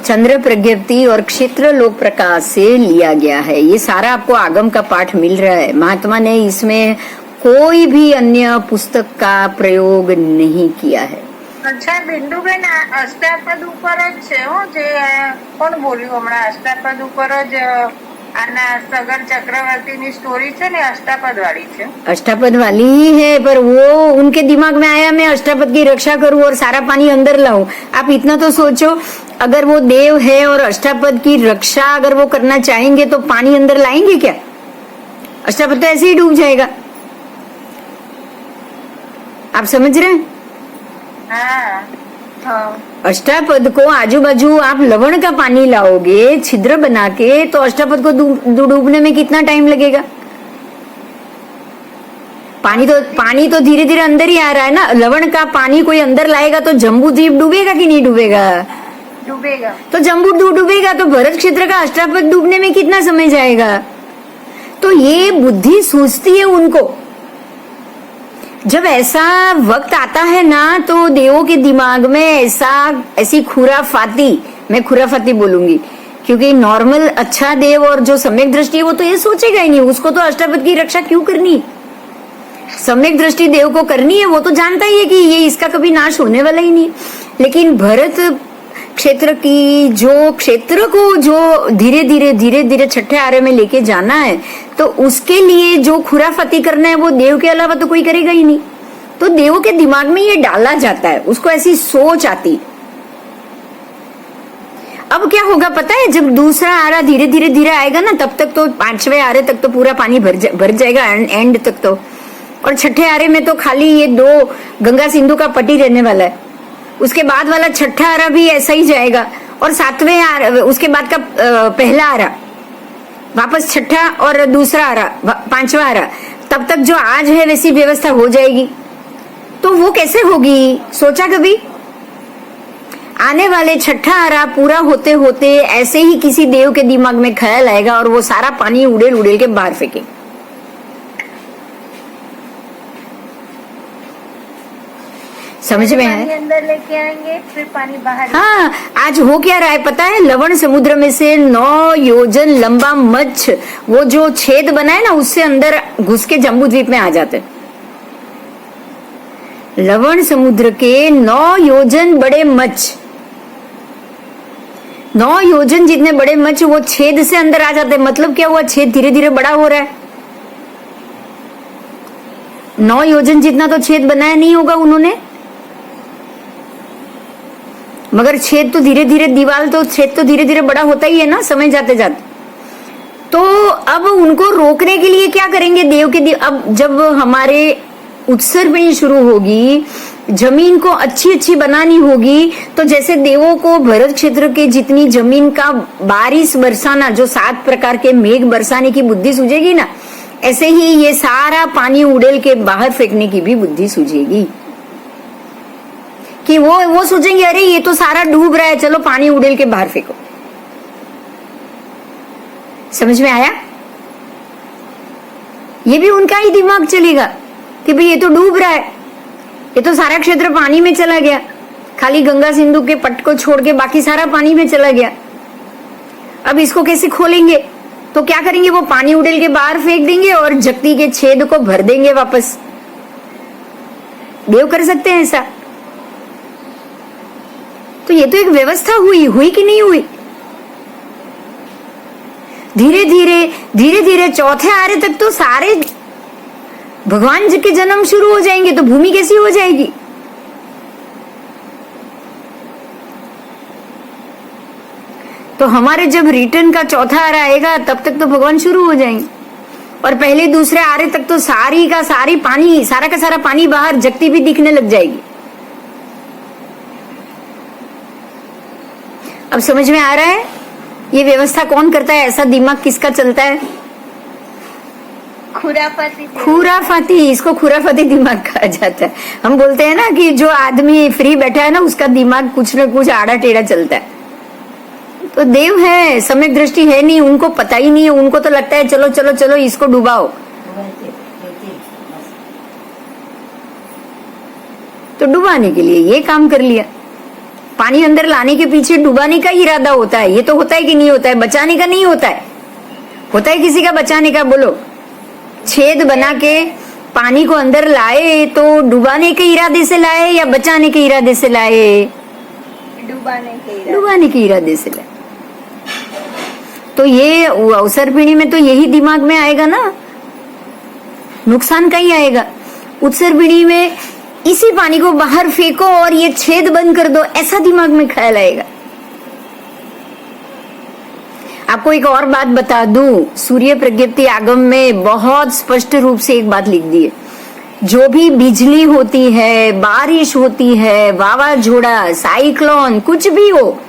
चंद्र प्रज्ञप्ति और क्षेत्र लोक प्रकाश से लिया गया है। ये सारा आपको आगम का पाठ मिल रहा है। महात्मा ने इसमें कोई भी अन्य पुस्तक का प्रयोग नहीं किया है। અચ્છા બિંદુબેન આ અષ્ટાપદ ઉપર જ છે જે કોણ બોલ્યું હમણાં અષ્ટાપદ ઉપર જ આના સગર ચક્રવર્તીની સ્ટોરી છે ને અષ્ટાપદ વાળી છે। अष्टापद वाली ही है, पर वो उनके दिमाग में आया मैं अष्टापद की रक्षा करूं और सारा पानी अंदर लाऊं। आप इतना तो सोचो, अगर वो देव है और अष्टापद की रक्षा अगर वो करना चाहेंगे तो पानी अंदर लाएंगे क्या? अष्टापद तो ऐसे ही डूब जाएगा। आप समझ रहे हैं? हाँ अष्टापद को आजू बाजू आप लवण का पानी लाओगे छिद्र बना के, तो अष्टापद को डूबने में कितना टाइम लगेगा? पानी तो धीरे धीरे अंदर ही आ रहा है ना। लवण का पानी कोई अंदर लाएगा तो जम्बू द्वीप डूबेगा कि नहीं डूबेगा? डूबेगा। तो जम्बू डूबेगा तो भरत क्षेत्र का अष्टापद डूबने में कितना समय जाएगा? तो ये बुद्धि सूझती है उनको। जब ऐसा वक्त आता है ना तो देवों के दिमाग में ऐसी खुराफाती, मैं खुराफाती बोलूंगी क्योंकि नॉर्मल अच्छा देव और जो सम्यक दृष्टि है वो तो ये सोचेगा ही नहीं, उसको तो अष्टापद की रक्षा क्यों करनी। सम्यक दृष्टि देव को करनी है, वो तो जानता ही है कि ये इसका कभी नाश होने वाला ही नहीं। लेकिन भरत क्षेत्र की क्षेत्र को जो धीरे धीरे छठे आरे में लेके जाना है, तो उसके लिए जो खुराफाती करना है वो देव के अलावा तो कोई करेगा ही नहीं। तो देवों के दिमाग में ये डाला जाता है, उसको ऐसी सोच आती। अब क्या होगा पता है, जब दूसरा आरा धीरे धीरे आएगा ना, तब तक तो 5वें आरे तक तो पूरा पानी भर जाएगा एंड तक तो, और छठे आरे में तो खाली ये 2 गंगा सिंधु का पट्टी रहने वाला है। उसके बाद वाला छठा आरा भी ऐसा ही जाएगा, और 7वें आरा, उसके बाद का पहला आरा वापस छठा और दूसरा आरा 5वां आरा, तब तक जो आज है वैसी व्यवस्था हो जाएगी। तो वो कैसे होगी, सोचा कभी? आने वाले छठा आरा पूरा होते होते ऐसे ही किसी देव के दिमाग में ख्याल आएगा और वो सारा पानी उड़ेल के बाहर फेंके। समझ में है? अंदर लेके आएंगे फिर पानी बाहर। हाँ, आज हो क्या रहा है पता है, लवण समुद्र में से 9 योजन लंबा मच्छ, वो जो छेद बना है ना, उससे अंदर घुस के जम्बू द्वीप में आ जाते। लवण समुद्र के 9 योजन बड़े मच्छ, 9 योजन जितने बड़े मच्छ वो छेद से अंदर आ जाते। मतलब क्या हुआ, छेद धीरे धीरे बड़ा हो रहा है। 9 योजन जितना तो छेद बनाया नहीं होगा उन्होंने, मगर छेद तो धीरे धीरे, दीवार तो छेद तो धीरे धीरे बड़ा होता ही है ना समय जाते जाते। तो अब उनको रोकने के लिए क्या करेंगे देव के अब जब हमारे उत्सर्पणी शुरू होगी, जमीन को अच्छी बनानी होगी, तो जैसे देवों को भरत क्षेत्र के जितनी जमीन का बारिश बरसाना, जो 7 प्रकार के मेघ बरसाने की बुद्धि सूझेगी ना, ऐसे ही ये सारा पानी उड़ेल के बाहर फेंकने की भी बुद्धि सूझेगी। कि वो सोचेंगे अरे ये तो सारा डूब रहा है, चलो पानी उड़ेल के बाहर फेंको। समझ में आया? ये भी उनका ही दिमाग चलेगा कि भाई ये तो डूब रहा है, ये तो सारा क्षेत्र पानी में चला गया, खाली गंगा सिंधु के पट को छोड़ के बाकी सारा पानी में चला गया। अब इसको कैसे खोलेंगे? तो क्या करेंगे, वो पानी उड़ेल के बाहर फेंक देंगे और जगती के छेद को भर देंगे वापस। देव कर सकते हैं ऐसा? तो ये तो एक व्यवस्था हुई कि नहीं हुई? धीरे धीरे चौथे आरे तक तो सारे भगवान जी के जन्म शुरू हो जाएंगे, तो भूमि कैसी हो जाएगी? तो हमारे जब रिटर्न का चौथा आरा आएगा तब तक तो भगवान शुरू हो जाएंगे, और पहले दूसरे आरे तक तो सारी का सारा पानी बाहर जगती भी दिखने लग जाएगी। अब समझ में आ रहा है ये व्यवस्था कौन करता है? ऐसा दिमाग किसका चलता है? खुराफाती। इसको खुराफाती दिमाग कहा जाता है। हम बोलते हैं ना कि जो आदमी फ्री बैठा है ना, उसका दिमाग कुछ न कुछ आड़ा टेढ़ा चलता है। तो देव है, सम्यक दृष्टि है नहीं, उनको पता ही नहीं है। उनको तो लगता है चलो चलो चलो इसको डुबाओ। तो डुबाने के लिए ये काम कर लिया। पानी अंदर लाने के पीछे डुबाने का इरादा होता है। ये तो होता है कि नहीं होता है? बचाने का नहीं होता है। होता है किसी का बचाने का? बोलो। छेद बना के पानी को अंदर लाए तो डुबाने के इरादे से लाए या बचाने के इरादे से लाए? डुबाने के इरादे से लाए। तो ये अवसर्पिणी में तो यही दिमाग में आएगा ना, नुकसान का ही आएगा। उत्सर्पिणी में इसी पानी को बाहर फेंको और ये छेद बंद कर दो, ऐसा दिमाग में ख्याल आएगा। आपको एक और बात बता दूं, सूर्य प्रज्ञप्ति आगम में बहुत स्पष्ट रूप से एक बात लिख दी है, जो भी बिजली होती है, बारिश होती है, वावाझोड़ा, साइक्लोन, कुछ भी हो,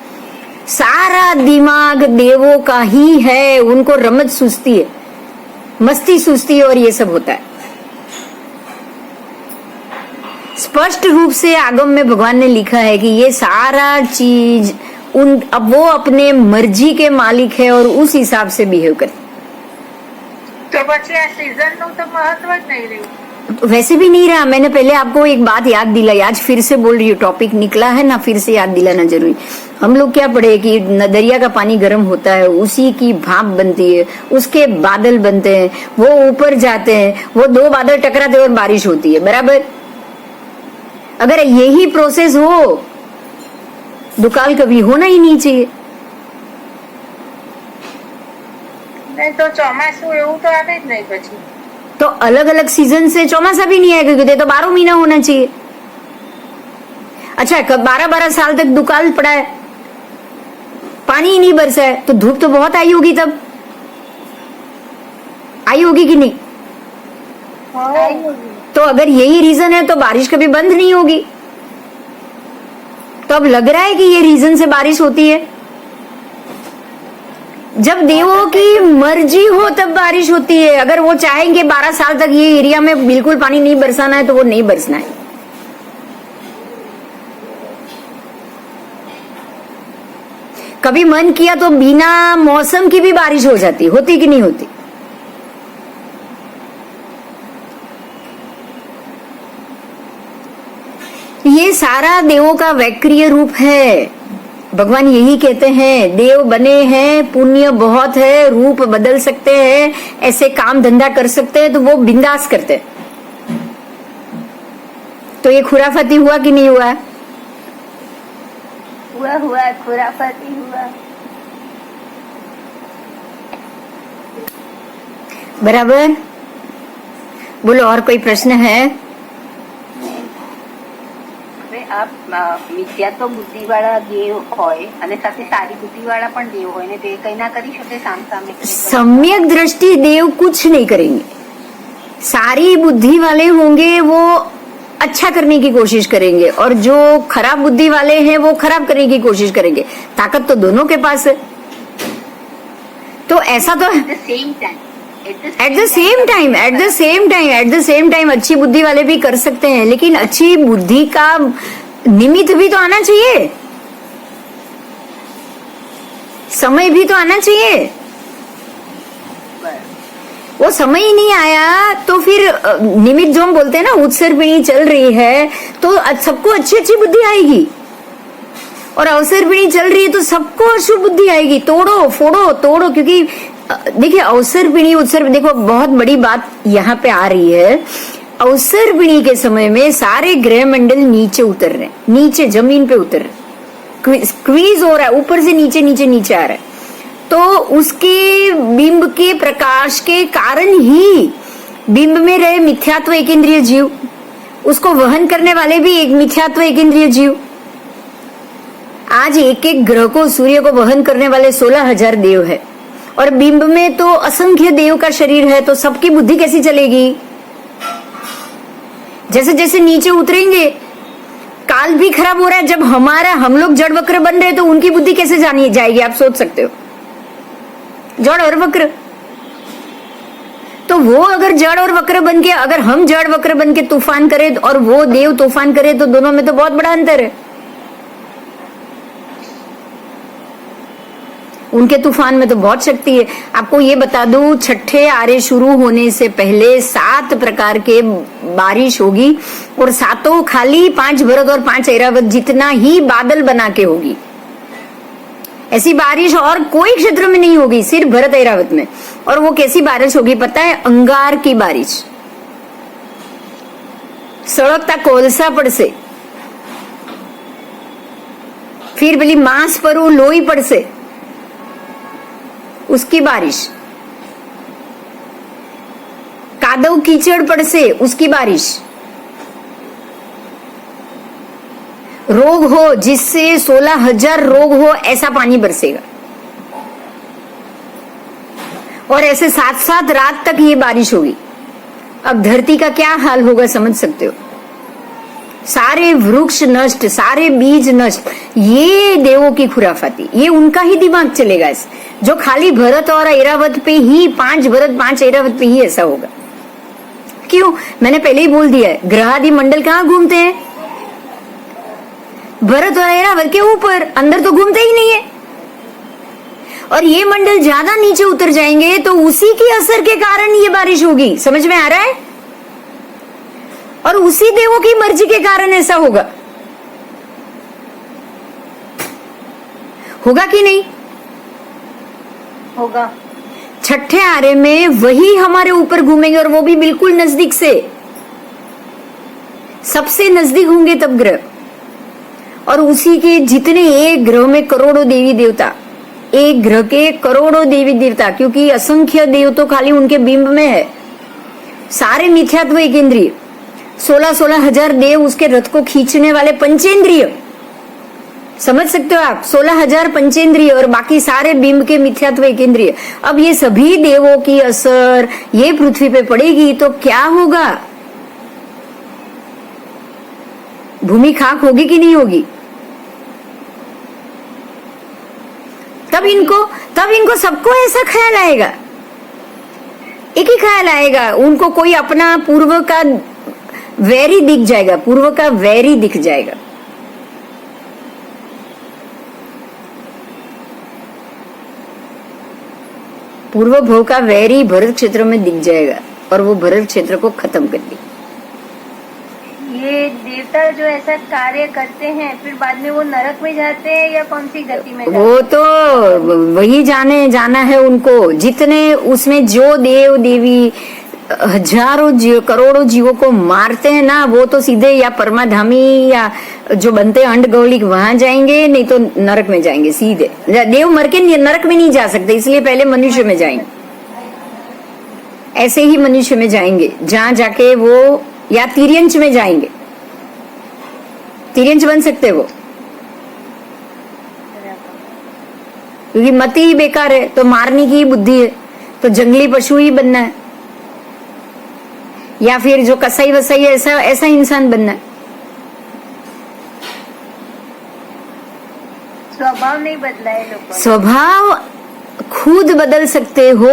सारा दिमाग देवों का ही है। उनको रमत सुस्ती है, मस्ती सुस्ती और ये सब होता है। स्पष्ट रूप से आगम में भगवान ने लिखा है कि ये सारा चीज अब वो अपने मर्जी के मालिक है और उस हिसाब से बिहेव करे। तो પછી આ सीजन નું तो महत्व જ नहीं રહ્યું। तो वैसे भी नहीं रहा। मैंने पहले आपको एक बात याद दिलाई, आज फिर से बोल रही हूँ, टॉपिक निकला है ना, फिर से याद दिलाना जरूरी। हम लोग क्या पढ़े कि दरिया का पानी गर्म होता है, उसी की भाप बनती है, उसके बादल बनते हैं, वो ऊपर जाते हैं, वो दो बादल टकराते और बारिश होती है, बराबर। अगर यही प्रोसेस हो, दुकाल कभी होना ही नहीं चाहिए। नहीं तो ચોમાસું એવું તો આવે જ નહીં પછી। तो अलग अलग सीजन से चौमासा भी नहीं आएगा, क्योंकि तो 12 महीना होना चाहिए। अच्छा, 12-12 साल तक दुकाल पड़ा है, पानी ही नहीं बरसा है, तो धूप तो बहुत आई होगी, तब आई होगी कि नहीं? तो अगर यही रीजन है तो बारिश कभी बंद नहीं होगी। तो अब लग रहा है कि ये रीजन से बारिश होती है। जब देवों की मर्जी हो तब बारिश होती है। अगर वो चाहेंगे 12 साल तक ये एरिया में बिल्कुल पानी नहीं बरसाना है तो वो नहीं बरसना है। कभी मन किया तो बिना मौसम की भी बारिश हो जाती, होती कि नहीं होती? ये सारा देवों का वैक्रिय रूप है। भगवान यही कहते हैं, देव बने हैं, पुण्य बहुत है, रूप बदल सकते हैं, ऐसे काम धंधा कर सकते हैं, तो वो बिंदास करते हैं। तो ये खुराफाती हुआ कि नहीं हुआ? हुआ खुराफाती हुआ। बराबर। बोलो, और कोई प्रश्न है? આપ મિથ્યાત્વ બુદ્ધિવાળા દેવ હોય અને સાથે સારી બુદ્ધિવાળા પણ દેવ હોય ને તે કઈ ના કરી શકે સામસામે? सम्यक दृष्टि देव कुछ नहीं करेंगे। सारी बुद्धि वाले होंगे वो अच्छा करने की कोशिश करेंगे, और जो खराब बुद्धि वाले हैं वो खराब करने की कोशिश करेंगे। ताकत तो दोनों के पास है। तो ऐसा तो at the same time at the same time अच्छी बुद्धि वाले भी कर सकते हैं, लेकिन अच्छी बुद्धि का निमित्त भी तो आना चाहिए, समय भी तो आना चाहिए। वो समय ही नहीं आया तो फिर निमित्त जो हम बोलते हैं ना, उत्सर्पिणी चल रही है तो सबको अच्छी अच्छी बुद्धि आएगी, और अवसर्पिणी चल रही है तो सबको अशुभ बुद्धि आएगी। तोड़ो फोड़ो तोड़ो, क्योंकि देखिए अवसर्पिणी उत्सर्ग, देखो बहुत बड़ी बात यहाँ पे आ रही है। अवसर्पिणी के समय में सारे ग्रह मंडल नीचे उतर रहे हैं, नीचे जमीन पे उतर रहे, स्क्वीज हो रहा है, ऊपर से नीचे नीचे नीचे आ रहा है। तो उसके बिंब के प्रकाश के कारण ही बिंब में रहे मिथ्यात्व एक इंद्रिय जीव, उसको वहन करने वाले भी एक मिथ्यात्व एक इंद्रिय जीव। आज एक एक ग्रह को, सूर्य को वहन करने वाले 16,000 देव है, और बिंब में तो असंख्य देव का शरीर है, तो सबकी बुद्धि कैसी चलेगी? जैसे जैसे नीचे उतरेंगे, काल भी खराब हो रहा है। जब हम लोग जड़ वक्र बन रहे हैं तो उनकी बुद्धि कैसे जानी जाएगी? आप सोच सकते हो, जड़ और वक्र। तो वो अगर जड़ और वक्र बन के, अगर हम जड़ वक्र बन के तूफान करें और वो देव तूफान करे, तो दोनों में तो बहुत बड़ा अंतर है। उनके तूफान में तो बहुत शक्ति है। आपको ये बता दूं, छठे आरे शुरू होने से पहले 7 प्रकार के बारिश होगी, और 7 खाली 5 भरत और 5 ऐरावत जितना ही बादल बना के होगी। ऐसी बारिश और कोई क्षेत्र में नहीं होगी, सिर्फ भरत ऐरावत में। और वो कैसी बारिश होगी पता है? अंगार की बारिश। સળગતા કોલસા પડશે, फिर પેલી માંસ પર લોહી પડશે, उसकी बारिश, कादव कीचड़ पड़से उसकी बारिश, रोग हो जिससे 16,000 रोग हो ऐसा पानी बरसेगा। और ऐसे 7-7 रात तक ये बारिश होगी। अब धरती का क्या हाल होगा समझ सकते हो। सारे वृक्ष नष्ट, सारे बीज नष्ट, ये देवों की खुराफाती, ये उनका ही दिमाग चलेगा ऐसे, जो खाली भरत और ऐरावत पे ही 5 भरत 5 ऐरावत पे ही ऐसा होगा। क्यों? मैंने पहले ही बोल दिया है, ग्रहादि मंडल कहाँ घूमते हैं? भरत और ऐरावत के ऊपर, अंदर तो घूमते ही नहीं है। और ये मंडल ज्यादा नीचे उतर जाएंगे तो उसी के असर के कारण ये बारिश होगी। समझ में आ रहा है? और उसी देवों की मर्जी के कारण ऐसा होगा। होगा कि नहीं? होगा। छठे आरे में वही हमारे ऊपर घूमेंगे, और वो भी बिल्कुल नजदीक से, सबसे नजदीक होंगे तब ग्रह। और उसी के जितने एक ग्रह में करोड़ों देवी देवता, एक ग्रह के करोड़ों देवी देवता, क्योंकि असंख्य देव तो खाली उनके बिंब में है, सारे मिथ्यात्व एक इंद्रिय, 16,000 देव उसके रथ को खींचने वाले पंचेंद्रिय, समझ सकते हो आप, 16,000 पंचेंद्रिय और बाकी सारे बिंब के मिथ्यात्व एक इंद्रिय। अब ये सभी देवों की असर ये पृथ्वी पे पड़ेगी तो क्या होगा? भूमि खाक होगी कि नहीं होगी? तब इनको सबको ऐसा ख्याल आएगा, एक ही ख्याल आएगा, उनको कोई अपना पूर्व का वैरी दिख जाएगा, पूर्व का वैरी दिख जाएगा। पूर्व भव का वैरी भरत क्षेत्र में दिख जाएगा और वो भरत क्षेत्र को खत्म कर देगा। ये देवता जो ऐसा कार्य करते हैं फिर बाद में वो नरक में जाते हैं या कौन सी गति में जाते हैं? वो तो वही जाना है उनको। जितने उसमें जो देव देवी हजारों करोड़ों जीवों को मारते हैं ना, वो तो सीधे या परमाधामी या जो बनते हैं अंडगौलिक वहां जाएंगे, नहीं तो नरक में जाएंगे सीधे। देव मर के नरक में नहीं जा सकते, इसलिए पहले मनुष्य में जाएंगे। ऐसे ही मनुष्य में जाएंगे, जहां जाके वो या तिर्यंच में जाएंगे, तिर्यंच बन सकते वो, क्योंकि मति ही बेकार है, तो मारने की बुद्धि है, तो जंगली पशु ही बनना है, या फिर जो कसाई वसाई ऐसा इंसान बनना है। स्वभाव नहीं बदला है लोगों ने। स्वभाव खुद बदल सकते हो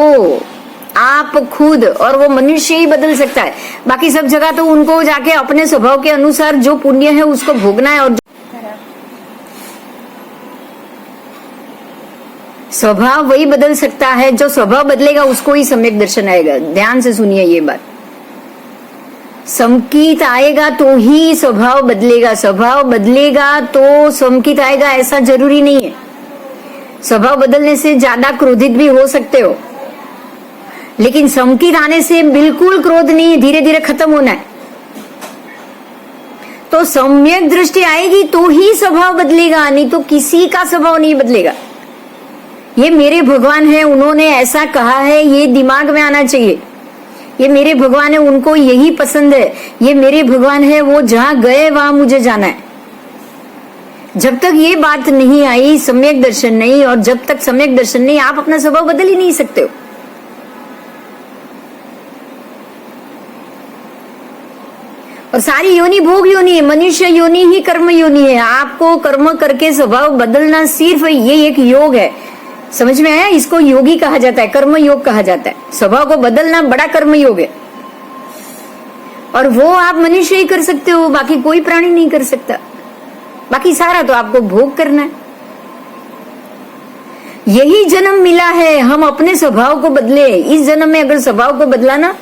आप खुद, और वो मनुष्य ही बदल सकता है। बाकी सब जगह तो उनको जाके अपने स्वभाव के अनुसार जो पुण्य है उसको भोगना है। और स्वभाव वही बदल सकता है, जो स्वभाव बदलेगा उसको ही सम्यक दर्शन आएगा। ध्यान से सुनिए ये बात, समकित आएगा तो ही स्वभाव बदलेगा, स्वभाव बदलेगा तो समकित आएगा ऐसा जरूरी नहीं है। स्वभाव बदलने से ज्यादा क्रोधित भी हो सकते हो, लेकिन समकित आने से बिल्कुल क्रोध नहीं है, धीरे धीरे खत्म होना है। तो सम्यक दृष्टि आएगी तो ही स्वभाव बदलेगा, नहीं तो किसी का स्वभाव नहीं बदलेगा। ये मेरे भगवान है, उन्होंने ऐसा कहा है, ये दिमाग में आना चाहिए। ये मेरे भगवान है, उनको यही पसंद है, ये मेरे भगवान है, वो जहां गए वहां मुझे जाना है। जब तक ये बात नहीं आई, सम्यक दर्शन नहीं, और जब तक सम्यक दर्शन नहीं, आप अपना स्वभाव बदल ही नहीं सकते हो। और सारी योनि भोग योनि है, मनुष्य योनि ही कर्म योनि है। आपको कर्म करके स्वभाव बदलना सिर्फ ये एक योग है, समझ में आया? इसको योगी कहा जाता है, कर्म योग कहा जाता है। स्वभाव को बदलना बड़ा कर्म योग है, और वो आप मनुष्य ही कर सकते हो, बाकी कोई प्राणी नहीं कर सकता। बाकी सारा तो आपको भोग करना है। यही जन्म मिला है, हम अपने स्वभाव को बदले। इस जन्म में अगर स्वभाव को बदला ना,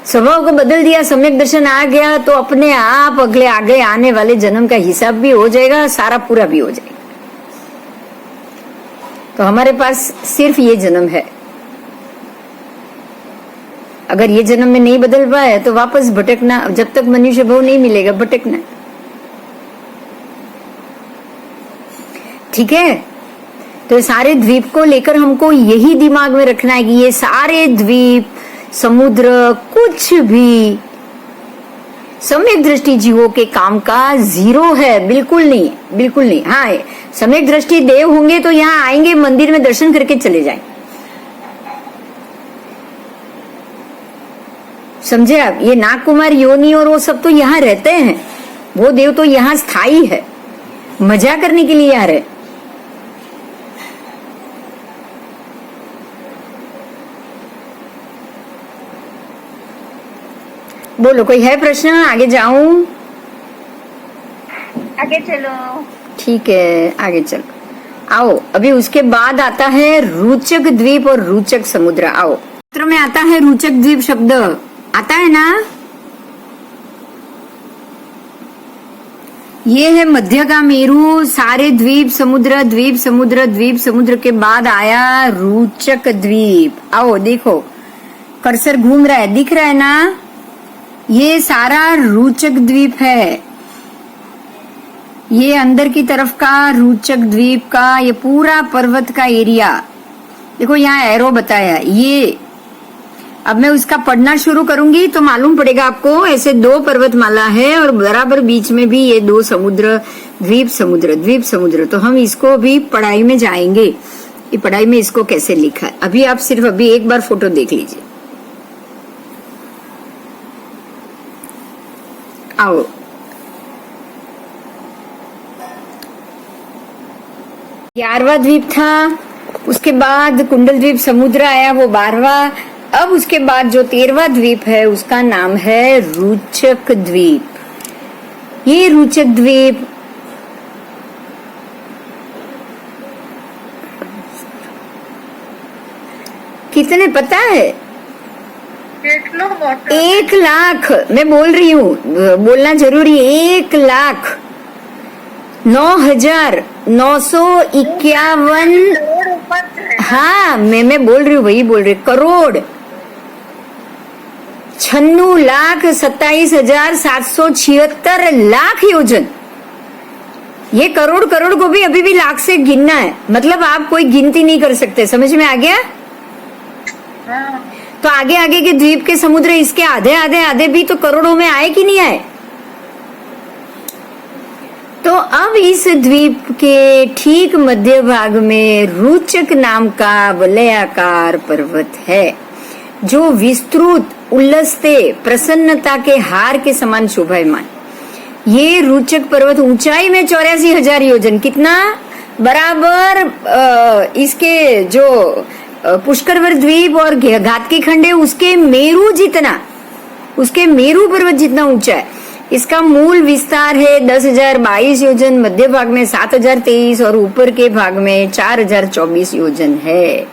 स्वभाव को बदल दिया, सम्यक दर्शन आ गया, तो अपने आप अगले आगे आने वाले जन्म का हिसाब भी हो जाएगा, सारा पूरा भी हो जाएगा। तो हमारे पास सिर्फ ये जन्म है, अगर ये जन्म में नहीं बदल पाए तो वापस भटकना, जब तक मनुष्य भाव नहीं मिलेगा भटकना। ठीक है, तो सारे द्वीप को लेकर हमको यही दिमाग में रखना है कि ये सारे द्वीप, समुद्र कुछ भी सम्यक दृष्टि जीवों के काम का जीरो है, बिल्कुल नहीं, बिल्कुल नहीं। हाँ, सम्यक दृष्टि देव होंगे तो यहाँ आएंगे, मंदिर में दर्शन करके चले जाएं। समझे आप? ये नाग कुमार योनि और वो सब तो यहाँ रहते हैं, वो देव तो यहाँ स्थायी है, मजा करने के लिए आ रहे। बोलो, कोई है प्रश्न? आगे जाऊं? आगे चलो। ठीक है, आगे चलो। आओ, अभी उसके बाद आता है रुचक द्वीप और रुचक समुद्र। आओ, सूत्र में आता है रुचक द्वीप शब्द, आता है ना? ये है मध्य का मेरू, सारे द्वीप समुद्र, द्वीप समुद्र, द्वीप समुद्र के बाद आया रुचक द्वीप। आओ देखो, कर्सर घूम रहा है, दिख रहा है ना? ये सारा रुचक द्वीप है, ये अंदर की तरफ का रुचक द्वीप का ये पूरा पर्वत का एरिया देखो, यहाँ एरो बताया। ये अब मैं उसका पढ़ना शुरू करूंगी तो मालूम पड़ेगा आपको। ऐसे 2 पर्वतमाला है और बराबर बीच में भी ये 2 समुद्र, द्वीप समुद्र, द्वीप समुद्र। तो हम इसको भी पढ़ाई में जाएंगे, ये पढ़ाई में इसको कैसे लिखा है। अभी आप सिर्फ अभी एक बार फोटो देख लीजिए। आओ, ग्यारहवा द्वीप था, उसके बाद कुंडल द्वीप समुद्र आया, वो 12वां। अब उसके बाद जो 13वां द्वीप है उसका नाम है रुचक द्वीप। ये रुचक द्वीप कितने पता है? 1 लाख, मैं बोल रही हूँ, बोलना जरूरी है। 1,09,951। हाँ, मैं बोल रही हूँ, वही बोल रही, करोड़ 96,27,776 लाख योजन। ये करोड़ करोड़ को भी अभी भी लाख से गिनना है, मतलब आप कोई गिनती नहीं कर सकते। समझ में आ गया? तो आगे आगे के द्वीप के समुद्र इसके आधे आधे आधे भी तो करोड़ों में आए कि नहीं आए? तो अब इस द्वीप के ठीक मध्य भाग में रुचक नाम का वलयाकार पर्वत है, जो विस्तृत, उल्लसते, प्रसन्नता के हार के समान शोभायमान। ये रुचक पर्वत ऊंचाई में 84,000 योजन, कितना बराबर इसके जो पुष्करवर द्वीप और घातकी खंड है उसके मेरू जितना, उसके मेरू पर्वत जितना ऊंचा है। इसका मूल विस्तार है 10,022 योजन, मध्य भाग में 7,023 और ऊपर के भाग में 4,024 योजन है।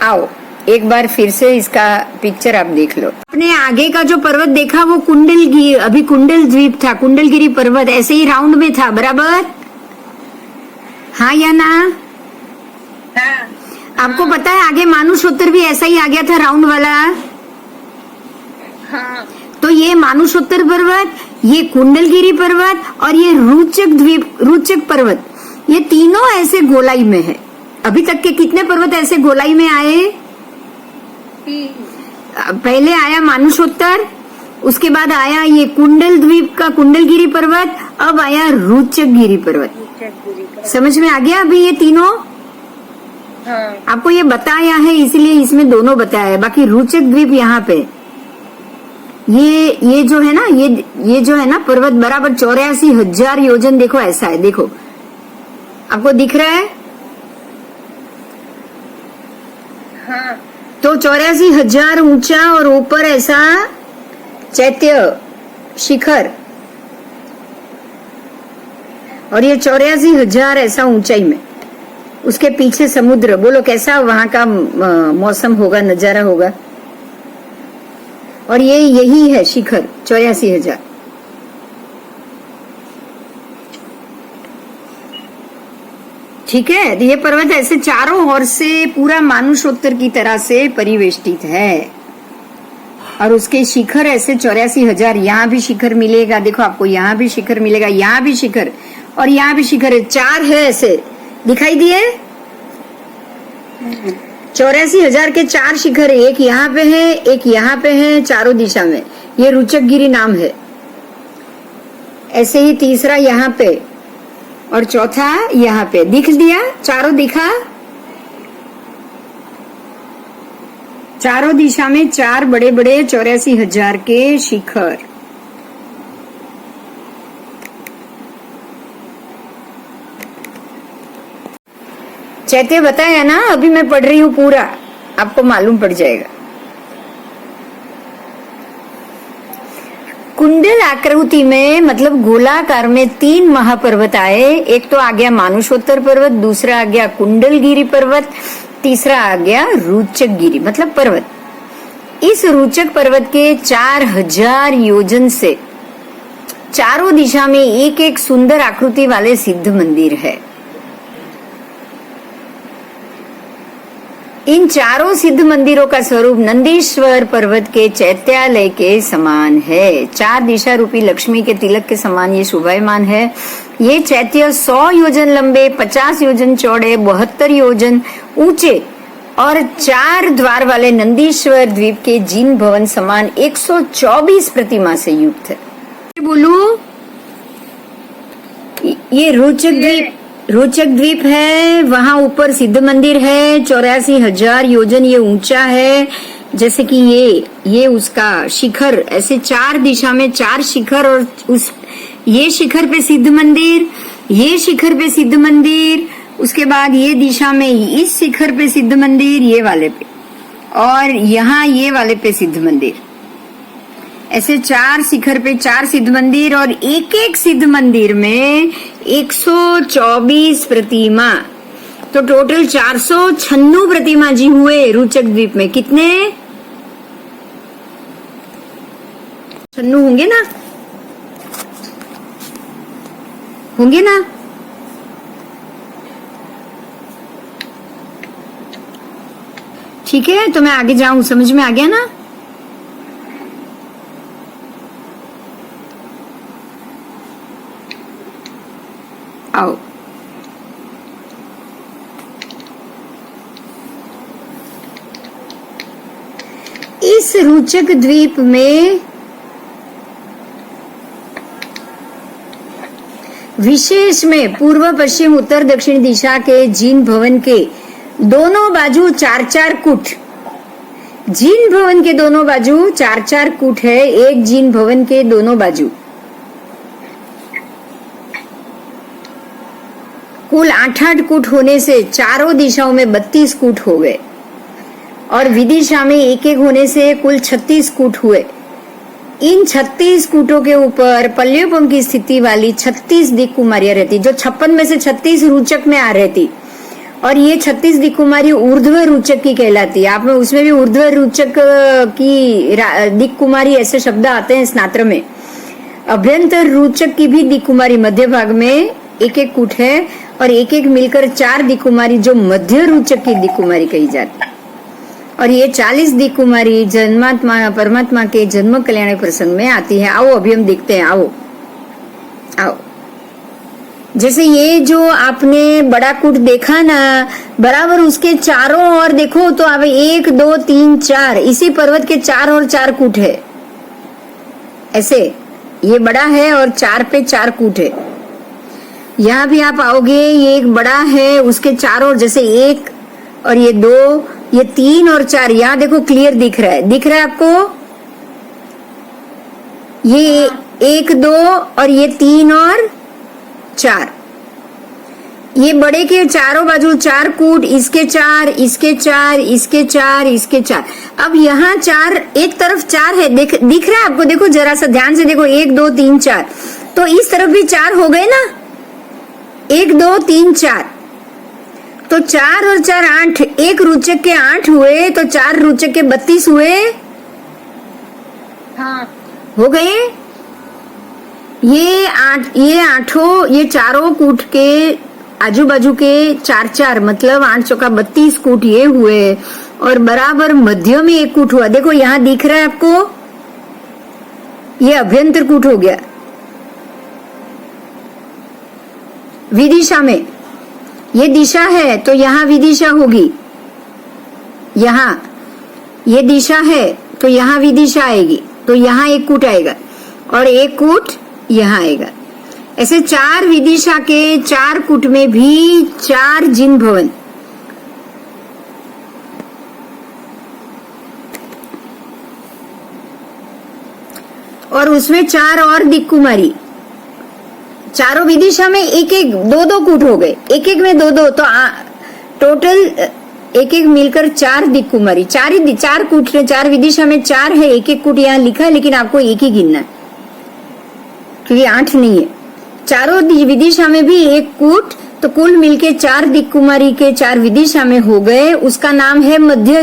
आओ एक बार फिर से इसका पिक्चर आप देख लो। अपने आगे का जो पर्वत देखा वो कुंडलगिरी, अभी कुंडल द्वीप था, कुंडलगिरी पर्वत ऐसे ही राउंड में था, बराबर? हाँ या ना? हाँ। आपको पता है आगे मानुषोत्तर भी ऐसा ही आ गया था, राउंड वाला। हाँ। तो ये मानुषोत्तर पर्वत, ये कुंडलगिरी पर्वत और ये रुचक द्वीप, रुचक पर्वत, ये तीनों ऐसे गोलाई में है। अभी तक के कितने पर्वत ऐसे गोलाई में आए? पहले आया मानुषोत्तर, उसके बाद आया ये कुंडल द्वीप का कुंडलगिरी पर्वत, अब आया रुचक गिरी पर्वत। समझ में आ गया अभी ये तीनों? हाँ। आपको ये बताया है इसलिए इसमें दोनों बताया है। बाकी रुचक द्वीप यहाँ पे ये जो है ना, ये जो है ना पर्वत बराबर 84,000 योजन, देखो ऐसा है, देखो आपको दिख रहा है? हाँ। तो 84,000 ऊंचा और ऊपर ऐसा चैत्य शिखर, और ये 84,000 ऐसा ऊंचाई में, उसके पीछे समुद्र। बोलो कैसा वहां का मौसम होगा, नजारा होगा। और ये यही है शिखर 84,000। ठीक है, तो ये पर्वत ऐसे चारों ओर से पूरा मानुषोत्तर की तरह से परिवेष्टित है और उसके शिखर ऐसे 84,000। यहाँ भी शिखर मिलेगा, देखो आपको यहाँ भी शिखर मिलेगा, यहाँ भी शिखर और यहाँ भी शिखर है, 4 है ऐसे दिखाई दिए। 84,000 के 4 शिखर है, एक यहाँ पे है, एक यहाँ पे है, चारों दिशा में। ये रुचकगिरी नाम है। ऐसे ही तीसरा यहाँ पे और चौथा यहाँ पे दिख दिया, चारों दिखा। चारों दिशा में 4 बड़े बड़े 84,000 के शिखर। चैत्य बताया ना, अभी मैं पढ़ रही हूँ पूरा, आपको मालूम पड़ जाएगा। कुंडल आकृति में मतलब गोलाकार में 3 महापर्वत आए। एक तो आ गया मानुषोत्तर पर्वत, दूसरा आ गया कुंडलगिरी पर्वत, तीसरा आ गया रुचकगिरी मतलब पर्वत। इस रुचक पर्वत के 4,000 योजन से चारों दिशा में एक एक सुंदर आकृति वाले सिद्ध मंदिर है। इन चारों सिद्ध मंदिरों का स्वरूप नंदीश्वर पर्वत के चैत्यालय के समान है। 4 दिशा रूपी लक्ष्मी के तिलक के समान ये शोभायमान है। ये चैत्य 100 योजन लंबे, 50 योजन चौड़े, 72 योजन ऊंचे और 4 द्वार वाले नंदीश्वर द्वीप के जिन भवन समान 124 प्रतिमा से युक्त है। बोलू, ये रोचक द्वीप है, वहां ऊपर सिद्ध मंदिर है, 84,000 योजन ये ऊंचा है। जैसे कि ये उसका शिखर, ऐसे 4 दिशा में 4 शिखर और ये शिखर पे सिद्ध मंदिर, ये शिखर पे सिद्ध मंदिर, उसके बाद ये दिशा में इस शिखर पे सिद्ध मंदिर, ये वाले पे, और यहाँ ये वाले पे सिद्ध मंदिर। ऐसे 4 शिखर पे 4 सिद्ध मंदिर और एक एक सिद्ध मंदिर में 124 प्रतिमा, तो टोटल 496 प्रतिमा जी हुए रुचक द्वीप में। कितने 96 होंगे ना, होंगे ना? ठीक है, तो मैं आगे जाऊं, समझ में आ गया ना? आओ, इस रुचक द्वीप में विशेष में पूर्व पश्चिम उत्तर दक्षिण दिशा के जिन भवन के दोनों बाजू 4-4 कूट, जिन भवन के दोनों बाजू 4-4 कूट है। एक जिन भवन के दोनों बाजू कुल 8-8 कूट होने से चारों दिशाओं में 32 कूट हो गए और विदिशा में एक एक होने से कुल 36 कूट हुए। इन 36 कूटों के ऊपर पल्लवों की स्थिति वाली 36 दिक् कुमारियां रहती, जो 56 में से 36 रुचक में आ रहती, और ये 36 दिक् कुमारी ऊर्ध्व रुचक की कहलाती है। आप में उसमें भी ऊर्ध्व रुचक की दिक् कुमारी ऐसे शब्द आते हैं स्नात्र में। अभ्यंतर रुचक की भी दिक् कुमारी मध्य भाग में एक एक कूट है और एक एक मिलकर 4 दिक् कुमारी जो मध्य रुचक की दिक् कुमारी कही जाती है। और ये 40 दिक् कुमारी जन्मात्मा परमात्मा के जन्म कल्याण प्रसंग में आती है। आओ अभी हम देखते हैं, आओ आओ। जैसे ये जो आपने बड़ा कूट देखा ना, बराबर उसके चारों ओर देखो तो अब 1 2 3 4 इसी पर्वत के 4 और 4 कूट है। ऐसे ये बड़ा है और 4 पे 4 कूट है। यहाँ भी आप आओगे, ये एक बड़ा है, उसके चारों, जैसे 1 और ये 2, ये 3 और 4, यहाँ देखो क्लियर दिख रहा है, दिख रहा है आपको? ये 1 2 और ये 3 और 4, ये बड़े के चारों बाजू 4 कूट, इसके 4, इसके 4, इसके 4, इसके 4। अब यहाँ 4, एक तरफ 4 है, दिख रहा है आपको? देखो जरा सा ध्यान से देखो, 1 2 3 4, तो इस तरफ भी 4 हो गए ना, 1 2 3 4, तो 4 और 4 8, एक रुचक के 8 हुए, तो 4 रुचक के 32 हुए। हाँ, हो गए। ये 8, ये 8, ये चारों कूट के आजू बाजू के 4-4 मतलब 8 चौका 32 कूट ये हुए और बराबर मध्य में एक कूट हुआ। देखो यहाँ दिख रहा है आपको, ये अभ्यंतर कूट हो गया विदिशा में। ये दिशा है तो यहाँ विदिशा होगी, यहाँ ये दिशा है तो यहाँ विदिशा आएगी, तो यहाँ एक कूट आएगा और एक कूट यहाँ आएगा। ऐसे 4 विदिशा के 4 कूट में भी 4 जिन भवन। और उसमें 4 और दिक् कुमारी। चारों विदिशा में एक एक 2-2 कूट हो गए, एक एक में 2-2, तो टोटल एक एक मिलकर 4 दिक् कुमारी। 4 कूट है, 4 विदिशा में 4 है, एक एक कूट यहाँ लिखा है, लेकिन आपको एक ही गिनना है क्योंकि 8 नहीं है। चारों विदिशा में भी एक कूट, तो कुल मिलके 4 दिक् कुमारी के 4 विदिशा में हो गए। उसका नाम है मध्य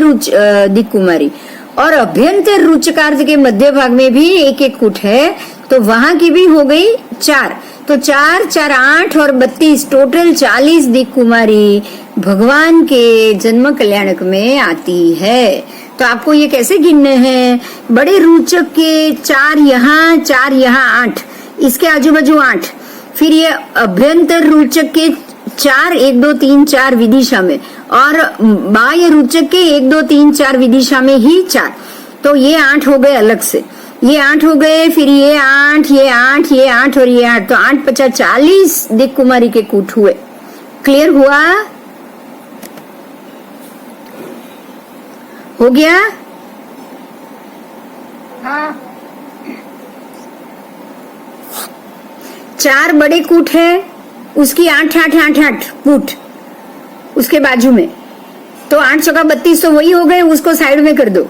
दिक् कुमारी। और अभ्यंतर रुचकार्थ के मध्य भाग में भी एक एक कूट है, तो वहां की भी हो गई 4। तो 4, 4, 8 और 32 टोटल 40 दिक् कुमारी भगवान के जन्म कल्याणक में आती है। तो आपको ये कैसे गिनने हैं? बड़े रुचक के 4 यहाँ 4 यहाँ 8, इसके आजू बाजू 8, फिर ये अभ्यंतर रुचक के 4 1 2 3 4 विदिशा में, और बाह्य रुचक के 1 2 3 4 विदिशा में ही 4। तो ये 8 हो गए अलग से, ये 8 हो गए, फिर ये 8 ये 8 ये 8 और ये 8, तो 8 50 40 दिक् कुमारी के कूट हुए। क्लियर हुआ? हो गया? हाँ 4 बड़े कूट है, उसकी 8 8 8 8 कूट उसके बाजू में, तो 8 चौका 32 तो वही हो गए, उसको साइड में कर दो।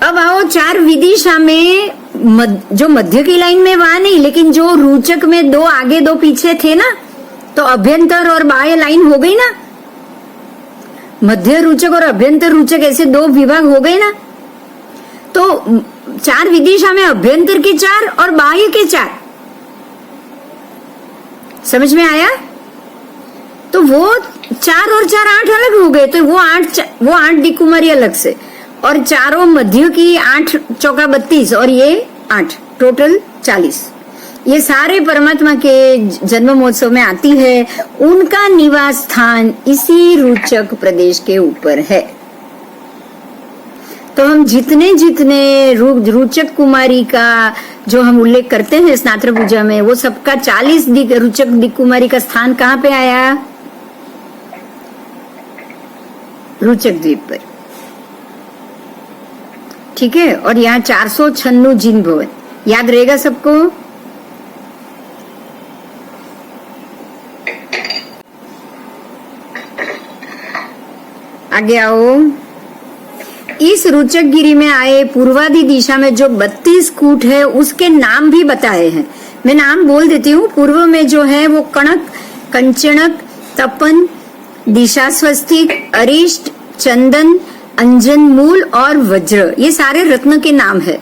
अब आओ 4 विदिशा में जो मध्य की लाइन में वहां नहीं, लेकिन जो रुचक में 2 आगे 2 पीछे थे ना, तो अभ्यंतर और बाह्य लाइन हो गई ना। मध्य रुचक और अभ्यंतर रुचक ऐसे 2 विभाग हो गए ना। तो 4 विदिशा में अभ्यंतर के 4 और बाह्य के 4, समझ में आया? तो वो 4 और 4 8 अलग हो गए, तो वो 8 दिक् कुमारी अलग से, और चारों मध्य की 8 चौका 32 और ये 8 टोटल 40। ये सारे परमात्मा के जन्म महोत्सव में आती है। उनका निवास स्थान इसी रुचक प्रदेश के ऊपर है। तो हम जितने जितने रुचक कुमारी का जो हम उल्लेख करते हैं स्नात्र पूजा में, वो सबका 40 रुचक दिक् कुमारी का स्थान कहाँ पे आया? रुचक द्वीप पर। ठीक है, और यहाँ 496 जिन भवन, याद रहेगा सबको? आगे आओ। इस रुचक गिरी में आए पूर्वादि दिशा में जो 32 कूट है, उसके नाम भी बताए हैं। मैं नाम बोल देती हूँ। पूर्व में जो है वो कणक, कंचनक, तपन, दिशा स्वस्तिक, अरिष्ट, चंदन, अंजन मूल और वज्र, ये सारे रत्न के नाम है।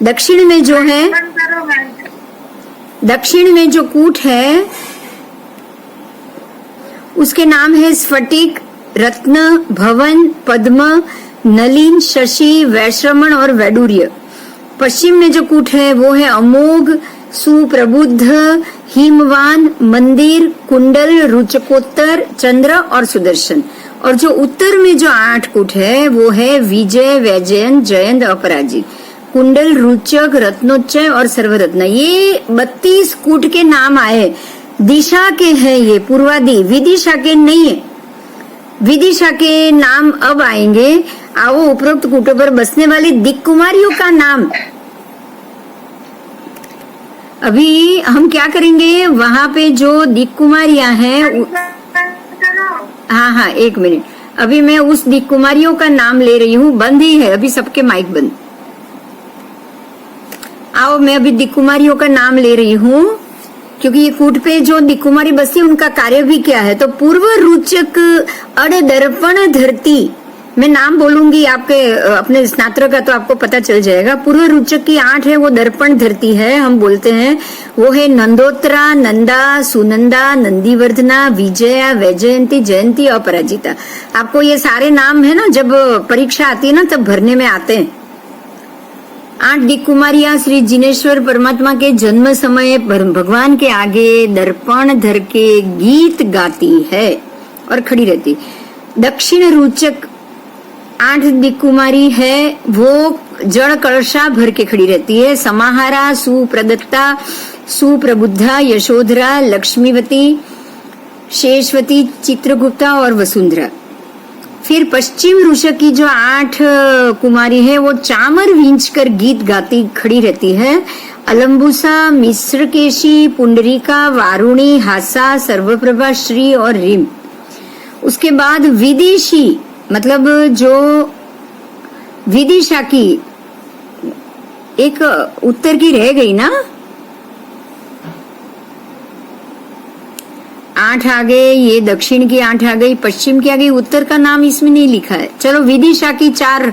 दक्षिण में जो है, दक्षिण में जो कूट है उसके नाम है स्फटिक, रत्न, भवन, पद्म, नलिन, शशि, वैश्रमण और वैडूर्य। पश्चिम में जो कूट है वो है अमोघ, सुप्रबुद्ध, हिमवान, मंदिर, कुंडल, रुचकोत्तर, चंद्र और सुदर्शन। और जो उत्तर में जो 8 कूट है वो है विजय, वैजयंत, जयंत, अपराजित, कुंडल, रुचक, रत्नोच्चय और सर्वरत्न। ये 32 कूट के नाम आए, दिशा के हैं ये, पूर्वादि, विदिशा के नहीं है। विदिशा के नाम अब आएंगे। आओ उपरोक्त कूटों पर बसने वाली दिक् कुमारियों का नाम। अभी हम क्या करेंगे, वहां पे जो दिक् कुमारियां हैं, हाँ 1 मिनट, अभी मैं उस दिक् कुमारियों का नाम ले रही हूँ। बंद ही है अभी सबके माइक बंद। आओ मैं अभी दिक् कुमारियों का नाम ले रही हूँ, क्योंकि ये कूट पे जो दिक् कुमारी बसती उनका कार्य भी क्या है। तो पूर्व रुचक अड़ दर्पण धरती मैं नाम बोलूंगी आपके अपने स्नातक का तो आपको पता चल जाएगा। पूर्व रुचक की 8 है वो दर्पण धरती है, हम बोलते हैं वो है नंदोत्तरा, नंदा, सुनंदा, नंदीवर्धना, विजया, वैजयंती, जयंती, अपराजिता। आपको ये सारे नाम है ना, जब परीक्षा आती है ना तब भरने में आते हैं। 8 दिक् कुमारियां श्री जिनेश्वर परमात्मा के जन्म समय भगवान के आगे दर्पण धर के गीत गाती है और खड़ी रहती। दक्षिण रुचक 8 दिक् कुमारी है वो जड़ कलशा भर के खड़ी रहती है। समाहारा, सुप्रदत्ता, सुप्रबुद्धा, यशोधरा, लक्ष्मीवती, शेषवती, चित्रगुप्ता और वसुंधरा। फिर पश्चिम रुचक की जो 8 कुमारी है वो चामर विंच कर गीत गाती खड़ी रहती है। अलम्बुसा, मिश्रकेशी, पुंडरीका, वारुणी, हासा, सर्वप्रभा, श्री और रिम। उसके बाद विदिशी मतलब जो विदिशा की एक उत्तर की रह गई ना, 8 आ गए, ये दक्षिण की 8 आ गई, पश्चिम की आ गई, उत्तर का नाम इसमें नहीं लिखा है। चलो विदिशा की 4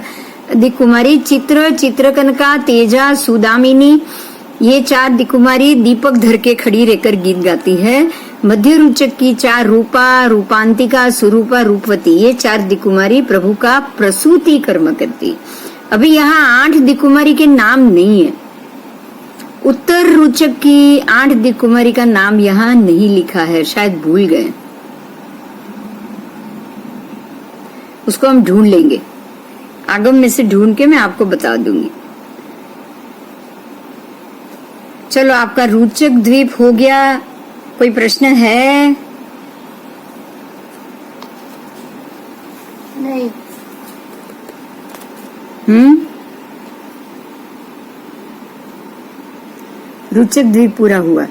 दिक् कुमारी चित्र, चित्रकनका, तेजा, सुदामिनी, ये 4 दिक् कुमारी दीपक धर के खड़ी रहकर गीत गाती है। मध्य रुचक की 4 रूपा, रूपांतिका, सुरूपा, रूपवती, ये 4 दिक् कुमारी प्रभु का प्रसूति कर्म करती। अभी यहाँ 8 दिक् कुमारी के नाम नहीं है। उत्तर रुचक की 8 दिक् कुमारी का नाम यहाँ नहीं लिखा है, शायद भूल गए, उसको हम ढूंढ लेंगे, आगम में से ढूंढ के मैं आपको बता दूंगी। चलो आपका रुचक द्वीप हो गया। कोई प्रश्न है? नहीं। रुचक द्वीप पूरा हुआ।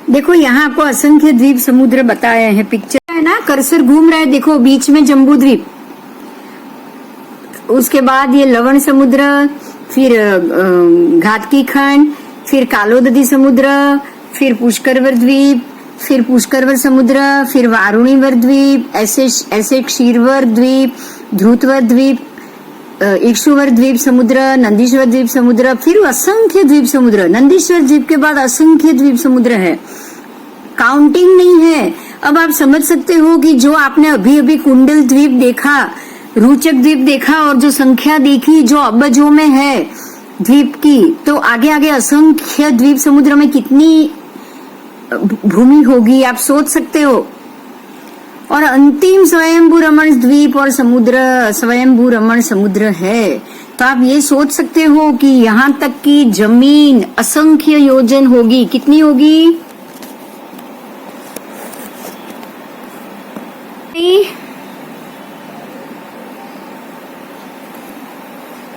देखो यहाँ आपको असंख्य द्वीप समुद्र बताए हैं, पिक्चर है ना, कर्सर घूम रहा है, देखो बीच में जम्बू द्वीप, उसके बाद ये लवण समुद्र, फिर घातकी खंड, फिर कालोदधी समुद्र, फिर पुष्करवर द्वीप, फिर पुष्करवर समुद्र, फिर वारुणीवर द्वीप, ऐसे क्षीरवर द्वीप, ध्रुतवर द्वीप, इक्षुवर द्वीप समुद्र, नंदीश्वर द्वीप समुद्र, फिर असंख्य द्वीप समुद्र। नंदीश्वर द्वीप के बाद असंख्य द्वीप समुद्र है, काउंटिंग नहीं है। अब आप समझ सकते हो कि जो आपने अभी अभी कुंडल द्वीप देखा, रुचक द्वीप देखा और जो संख्या देखी जो अबजों में है द्वीप की, तो आगे आगे असंख्य द्वीप समुद्र में कितनी भूमि होगी आप सोच सकते हो। और अंतिम स्वयंभू रमण द्वीप और समुद्र स्वयंभू रमण समुद्र है, तो आप ये सोच सकते हो कि यहाँ तक की जमीन असंख्य योजन होगी। कितनी होगी?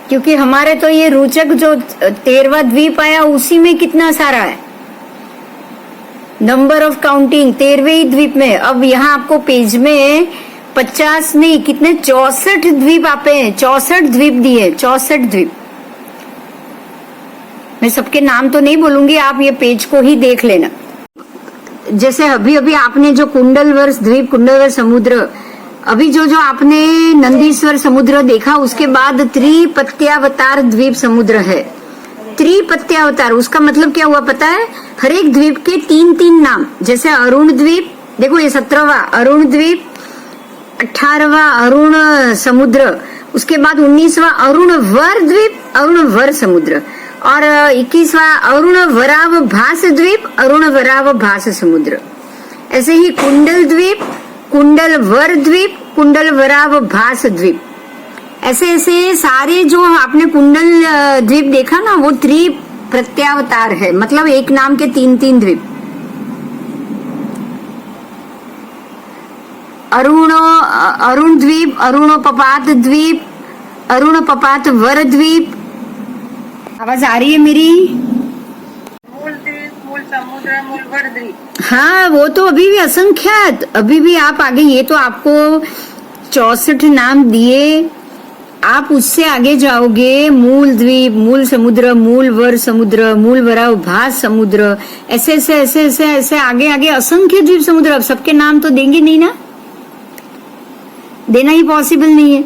क्योंकि हमारे तो ये रुचक जो 13वां द्वीप आया उसी में कितना सारा है, नंबर ऑफ काउंटिंग 13वें द्वीप में। अब यहाँ आपको पेज में 50 नहीं कितने 64 द्वीप आपे हैं, 64 द्वीप दिए, 64 द्वीप। मैं सबके नाम तो नहीं बोलूंगी, आप ये पेज को ही देख लेना। जैसे अभी अभी आपने जो कुंडलवर द्वीप, कुंडलवर समुद्र, अभी जो आपने नंदीश्वर समुद्र देखा, उसके बाद त्रिपत्यावतार द्वीप समुद्र है। त्रिपत्यावतार उसका मतलब क्या हुआ पता है? हर एक द्वीप के 3-3 नाम, जैसे अरुण द्वीप, देखो ये 17वां अरुण द्वीप, 18वां अरुण समुद्र, उसके बाद 19वां अरुण वर द्वीप, अरुण वर समुद्र, और 21वां अरुण वराव भास द्वीप, अरुण वराव भास समुद्र। ऐसे ही कुंडल द्वीप, कुंडल वर द्वीप, कुंडल वराव भास द्वीप, ऐसे ऐसे सारे जो आपने कुंडल द्वीप देखा ना, वो त्रिप्रत्यावतार है, मतलब एक नाम के 3-3 द्वीप। अरुण द्वीप, अरुणोपपात द्वीप, अरुणोपपात वर द्वीप। आवाज आ रही है मेरी? मूल द्वीप, मूल समुद्र, मूल वर द्वीप। हाँ, वो तो अभी भी असंख्यात, अभी भी आप आगे, ये तो आपको 64 नाम दिए, आप उससे आगे जाओगे, मूल द्वीप, मूल समुद्र, मूल वर समुद्र, मूल वराव भास समुद्र, ऐसे ऐसे ऐसे ऐसे ऐसे आगे आगे असंख्य द्वीप समुद्र। अब सबके नाम तो देंगे नहीं ना, देना ही पॉसिबल नहीं है।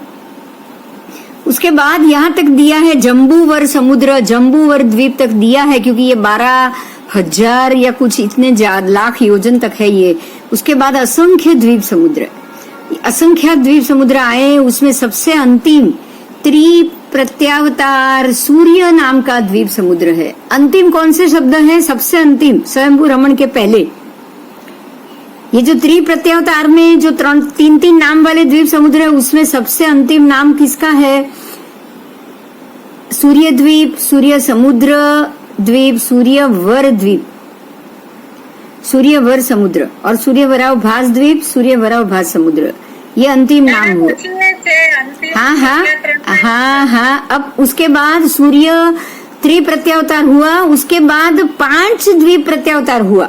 उसके बाद यहाँ तक दिया है जम्बूवर समुद्र, जम्बूवर द्वीप तक दिया है, क्योंकि ये 12,000 या कुछ इतने लाख योजन तक है ये। उसके बाद असंख्य द्वीप समुद्र, असंख्य द्वीप समुद्र आए। उसमें सबसे अंतिम त्रिप्रत्यावतार सूर्य नाम का द्वीप समुद्र है। अंतिम कौन से शब्द है? सबसे अंतिम, स्वयंभू रमण के पहले। ये जो त्रिप्रत्यावतार में जो तीन नाम वाले द्वीप समुद्र है, उसमें सबसे अंतिम नाम किसका है? सूर्य द्वीप, सूर्य समुद्र द्वीप, सूर्यवर द्वीप, सूर्यवर समुद्र और सूर्यवरावभास द्वीप, सूर्यवरावभास समुद्र, ये अंतिम नाम हुआ। हाँ। अब उसके बाद सूर्य त्रिप्रत्यावतार हुआ, उसके बाद 5 द्वीप प्रत्यावतार हुआ।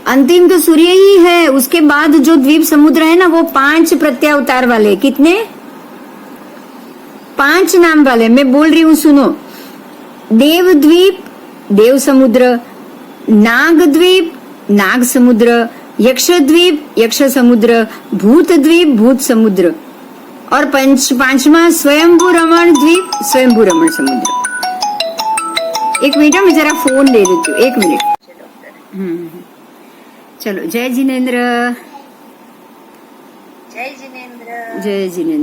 अंतिम तो सूर्य ही है, उसके बाद जो द्वीप समुद्र है ना, वो 5 प्रत्यावतार वाले। कितने? 5 नाम वाले। मैं बोल रही हूँ, सुनो। देव द्वीप, देव समुद्र, नाग द्वीप, नाग समुद्र, यक्ष द्वीप, यक्ष समुद्र, भूत द्वीप, भूत समुद्र, और पांचवा स्वयंभू रमण द्वीप, स्वयंभू रमण समुद्र। एक मिनट, मैं जरा फोन ले लेती हूँ, 1 मिनट। चलो, जय जिनेन्द्र। जय जिनेन्द्र। जय जिनेन्द्र।